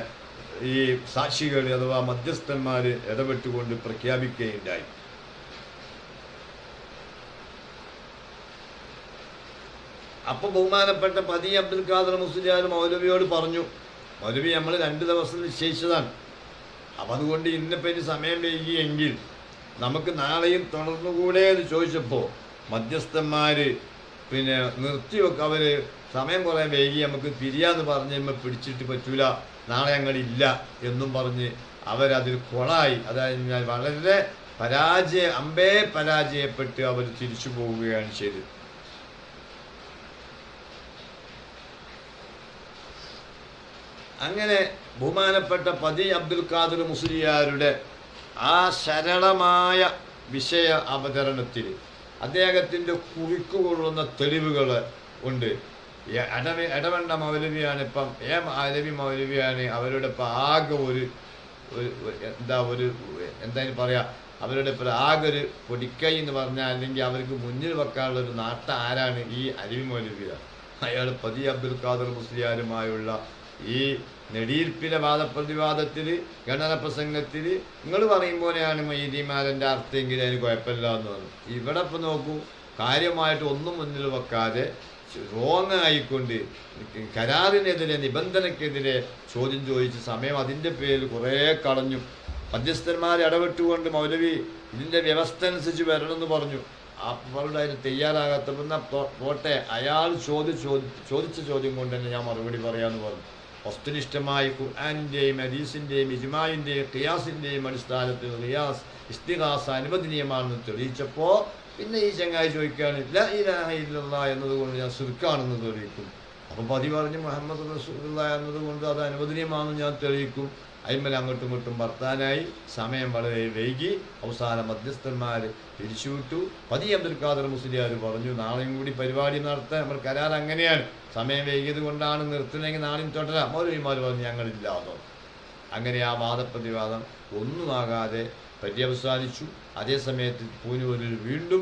ഈ സാക്ഷികൾ അഥവാ മധ്യസ്ഥന്മാർ ഇടപെട്ടുകൊണ്ട് പ്രഖ്യാപിക്കുകയുണ്ടായി. അപ്പൊ ബഹുമാനപ്പെട്ട പതി അബ്ദുൽ ഖാദർ മുസ്ലിയാർ മൗലവിയോട് പറഞ്ഞു, മൗലവി നമ്മൾ 2 ദിവസം നിശ്ചയിച്ചതാണ്, അപ്പം അതുകൊണ്ട് ഇന്നിപ്പോൾ ഇനി സമയം വൈകിയെങ്കിൽ നമുക്ക് നാളെയും തുടർന്നുകൂടെ എന്ന് ചോദിച്ചപ്പോൾ മധ്യസ്ഥന്മാർ പിന്നെ നിർത്തിവെക്കുക, അവർ സമയം കുറേ വൈകി നമുക്ക് പിരിയാന്ന് പറഞ്ഞ് പിടിച്ചിട്ട് പറ്റൂല, നാളെ ഞങ്ങളില്ല എന്നും പറഞ്ഞ് അവരതിൽ കൊളായി. അതായത് വളരെ പരാജയപ്പെട്ട് അവർ തിരിച്ചു പോവുകയാണ് ചെയ്തത്. അങ്ങനെ ബഹുമാനപ്പെട്ട പതി അബ്ദുൽ ഖാദർ മുസ്ലിയാരുടെ ആ സരളമായ വിഷയ അവതരണത്തിൽ അദ്ദേഹത്തിൻ്റെ കുറിക്കുകൊള്ളുന്ന തെളിവുകൾ ഉണ്ട്. എടവണ്ണ മൗലവിയാണ് ഇപ്പം അലവി മൗലവിയാണ് അവരുടെ ഇപ്പം ആകെ എന്തായാലും പറയാ, അവരുടെ ഇപ്പം ആകെ ഒരു പൊടിക്കൈ എന്ന് പറഞ്ഞാൽ, അല്ലെങ്കിൽ അവർക്ക് മുന്നിൽ വെക്കാനുള്ള ഒരു നാട്ട ആരാണ്? ഈ അലവി മൗലവിയാണ്. അയാൾ പതി അബ്ദുൽ ഖാദർ മുസ്ലിയാരുമായുള്ള ഈ നെടിയിരിപ്പിലെ വാദപ്രതിവാദത്തിൽ ഗണന പ്രസംഗത്തിൽ നിങ്ങൾ പറയും പോലെയാണ് മൊയ്തീമാരൻ്റെ അർത്ഥമെങ്കിൽ അതിന് കുഴപ്പമില്ല എന്ന് പറഞ്ഞു. ഇവിടെ ഇപ്പം നോക്കൂ, കാര്യമായിട്ട് ഒന്നും മുന്നിൽ വെക്കാതെ റോങ് ആയിക്കൊണ്ട് കരാറിനെതിരെ നിബന്ധനയ്ക്കെതിരെ ചോദ്യം ചോദിച്ച് സമയം അതിൻ്റെ പേരിൽ കുറേ കളഞ്ഞു. മധ്യസ്ഥന്മാർ ഇടപെട്ടുകൊണ്ട് മൗലവി ഇതിൻ്റെ വ്യവസ്ഥ അനുസരിച്ച് വരണമെന്ന് പറഞ്ഞു. അവരുടെ അതിന് തയ്യാറാകാത്തപ്പോൾ പോട്ടെ, അയാൾ ചോദിച്ച ചോദ്യം കൊണ്ട് തന്നെ ഞാൻ മറുപടി പറയാമെന്ന് പറഞ്ഞു. വസ്തുനിഷ്ഠമായി ഖുർആനിൻ്റെയും ഹദീസിൻ്റെയും ഇജ്മാഇൻ്റെയും ഖിയാസിൻ്റെയും അടിസ്ഥാനത്തിൽ ഖിയാസ് ഇസ്തിഖാസ അനുവദനീയമാണെന്ന് തെളിയിച്ചപ്പോൾ പിന്നെ ഈ ചങ്ങായി ചോദിക്കുകയാണ് ലാ ഇലാഹ ഇല്ലല്ലാഹ് എന്നതുകൊണ്ട് ഞാൻ ശിർക്കാണെന്ന് തെളിയിക്കും. അപ്പം പതി പറഞ്ഞു മുഹമ്മദ് റസൂലുള്ളാഹി എന്നതുകൊണ്ട് അത് അനുവദനീയമാണെന്ന് ഞാൻ തെളിയിക്കും. അയിമൽ അങ്ങോട്ടും ഇങ്ങോട്ടും വർത്താനായി സമയം വളരെ വൈകി. അവസാന മധ്യസ്ഥന്മാർ പിരിച്ചുവിട്ടു. പതി അബ്ദുൽ ഖാദർ മുസ്ലിയാർ പറഞ്ഞു നാളെയും കൂടി പരിപാടി നടത്താൻ നമ്മൾ കരാർ അങ്ങനെയാണ്, സമയം വൈകിയത് കൊണ്ടാണ് നിർത്തുന്നതെങ്കിൽ നാളെയും തുടരാം. മൗലവിമാർ പറഞ്ഞു ഞങ്ങളില്ലാതോ. അങ്ങനെ ആ വാദപ്രതിവാദം ഒന്നുമാകാതെ പര്യവസാനിച്ചു. അതേസമയത്ത് പൂനൂരിൽ വീണ്ടും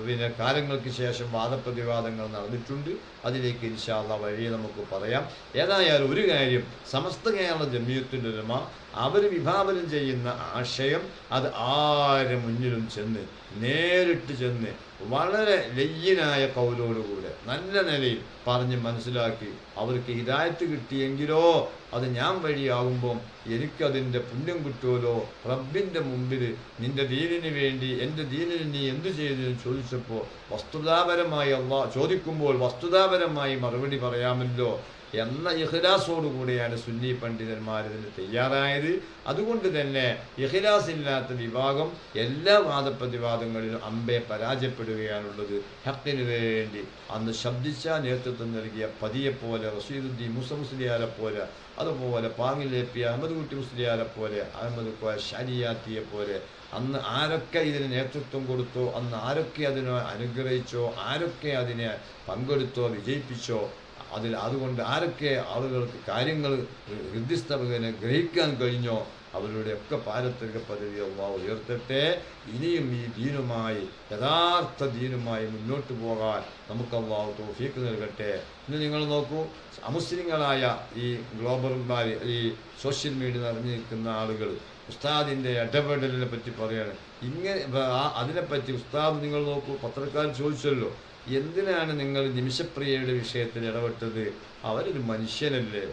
പിന്നെ കാലങ്ങൾക്ക് ശേഷം വാദപ്രതിവാദങ്ങൾ നടന്നിട്ടുണ്ട്. അതിലേക്ക് ഇൻഷാ അല്ലാഹ് വഴിയെ നമുക്ക് പറയാം. ഏതായാലും ഒരു കാര്യം, സമസ്ത കേരള ജമിയത്തുൽ ഉലമ അവർ വിഭാവനം ചെയ്യുന്ന ആശയം അത് ആരെ മുന്നിലും ചെന്ന് നേരിട്ട് ചെന്ന് വളരെ ലയ്യനായ കൗലോടുകൂടെ നല്ല നിലയിൽ പറഞ്ഞ് മനസ്സിലാക്കി അവർക്ക് ഹിദായത്ത് കിട്ടിയെങ്കിലോ അത് ഞാൻ വഴിയാകുമ്പം എനിക്കതിൻ്റെ പുണ്യം കിട്ടുമല്ലോ. റബ്ബിൻ്റെ മുമ്പിൽ നിൻ്റെ ദീനിന് വേണ്ടി എൻ്റെ ദീനിന് നീ എന്തു ചെയ്തെന്ന് ചോദിച്ചപ്പോൾ വസ്തുതാപരമായി ചോദിക്കുമ്പോൾ വസ്തുതാപരമായി മറുപടി പറയാമല്ലോ എന്ന ഇഖ്ലാസോടുകൂടിയാണ് സുന്നി പണ്ഡിതന്മാർ ഇതിന് തയ്യാറായത്. അതുകൊണ്ട് തന്നെ ഇഖ്ലാസ് ഇല്ലാത്ത വിഭാഗം എല്ലാ വാദപ്രതിവാദങ്ങളിലും അമ്പെ പരാജയപ്പെടുകയാണുള്ളത്. ഹക്കിന് വേണ്ടി അന്ന് ശബ്ദിച്ച നേതൃത്വം നൽകിയ പതിയെപ്പോലെ റഷീദുദ്ദീൻ മൂസ മുസ്ലിയാരെ പോലെ, അതുപോലെ പാങ്ങിലേപ്പി അഹമ്മദ് കുട്ടി മുസ്ലിയാരെ പോലെ, അഹമ്മദ് കോയ ഷാരിയാത്തിയെ പോലെ അന്ന് ആരൊക്കെ ഇതിന് നേതൃത്വം കൊടുത്തോ, അന്ന് ആരൊക്കെ അതിനെ അനുഗ്രഹിച്ചോ, ആരൊക്കെ അതിനെ പങ്കെടുത്തോ വിജയിപ്പിച്ചോ, അതുകൊണ്ട് ആരൊക്കെ ആളുകൾക്ക് കാര്യങ്ങൾ ഹൃദയസ്ഥനെ ഗ്രഹിക്കാൻ കഴിഞ്ഞോ അവരുടെയൊക്കെ പാരത്രിക പദവി അല്ലാഹു ഉയർത്തട്ടെ. ഇനിയും ഈ ദീനുമായി യഥാർത്ഥ ദീനുമായി മുന്നോട്ട് പോകാൻ നമുക്ക് അല്ലാഹു തൗഫീഖ് നൽകട്ടെ. ഇന്ന് നിങ്ങൾ നോക്കൂ, അമുസ്ലിങ്ങളായ ഈ ഗ്ലോബൽമാർ, ഈ സോഷ്യൽ മീഡിയ നിറഞ്ഞിരിക്കുന്ന ആളുകൾ ഉസ്താദിൻ്റെ ഇടപെടലിനെ പറ്റി പറയാണ്. ഇങ്ങനെ അതിനെപ്പറ്റി ഉസ്താദ് നിങ്ങൾ നോക്കൂ, പത്രക്കാർ ചോദിച്ചല്ലോ എന്തിനാണ് നിങ്ങൾ നിമിഷപ്രിയയുടെ വിഷയത്തിൽ ഇടപെട്ടത്? അവരൊരു മനുഷ്യനല്ലേ,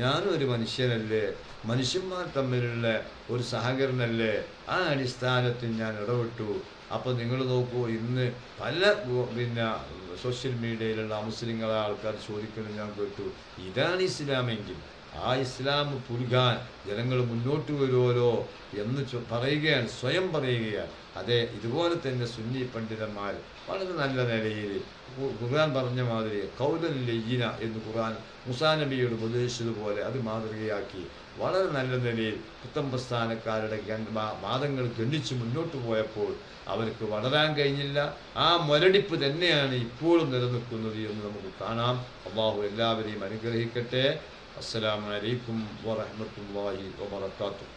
ഞാനും ഒരു മനുഷ്യനല്ലേ, മനുഷ്യന്മാർ തമ്മിലുള്ള ഒരു സഹകരണമല്ലേ, ആ അടിസ്ഥാനത്തിൽ ഞാൻ ഇടപെട്ടു. അപ്പോൾ നിങ്ങൾ നോക്കൂ, ഇന്ന് പല സോഷ്യൽ മീഡിയയിലുള്ള മുസ്ലിങ്ങളെ ആൾക്കാർ ചോദിക്കുന്നത് ഞാൻ കേട്ടു, ഇതാണ് ഇസ്ലാമെങ്കിൽ ആ ഇസ്ലാം പുൽകാൻ ജനങ്ങൾ മുന്നോട്ട് വരുമല്ലോ എന്ന് പറയുകയാണ്, സ്വയം പറയുകയാണ്. അതെ, ഇതുപോലെ തന്നെ സുന്നി പണ്ഡിതന്മാർ വളരെ നല്ല നിലയിൽ ഖുർആൻ പറഞ്ഞ മാതിരി ഖൗലൻ ലയ്യിന എന്ന് ഖുർആൻ മൂസാ നബിയോട് ഉപദേശിച്ചതുപോലെ അത് മാതൃകയാക്കി വളരെ നല്ല നിലയിൽ പുത്തൻ പ്രസ്ഥാനക്കാരുടെ വാദങ്ങൾ ഗണ്ണിച്ച് മുന്നോട്ട് പോയപ്പോൾ അവർക്ക് വളരാൻ കഴിഞ്ഞില്ല. ആ മുരടിപ്പ് തന്നെയാണ് ഇപ്പോഴും നിലനിൽക്കുന്നത് എന്ന് നമുക്ക് കാണാം. അല്ലാഹു എല്ലാവരെയും അനുഗ്രഹിക്കട്ടെ. അസ്സലാമു അലൈക്കും വറഹ്മത്തുള്ളാഹി വബറകാതുഹു.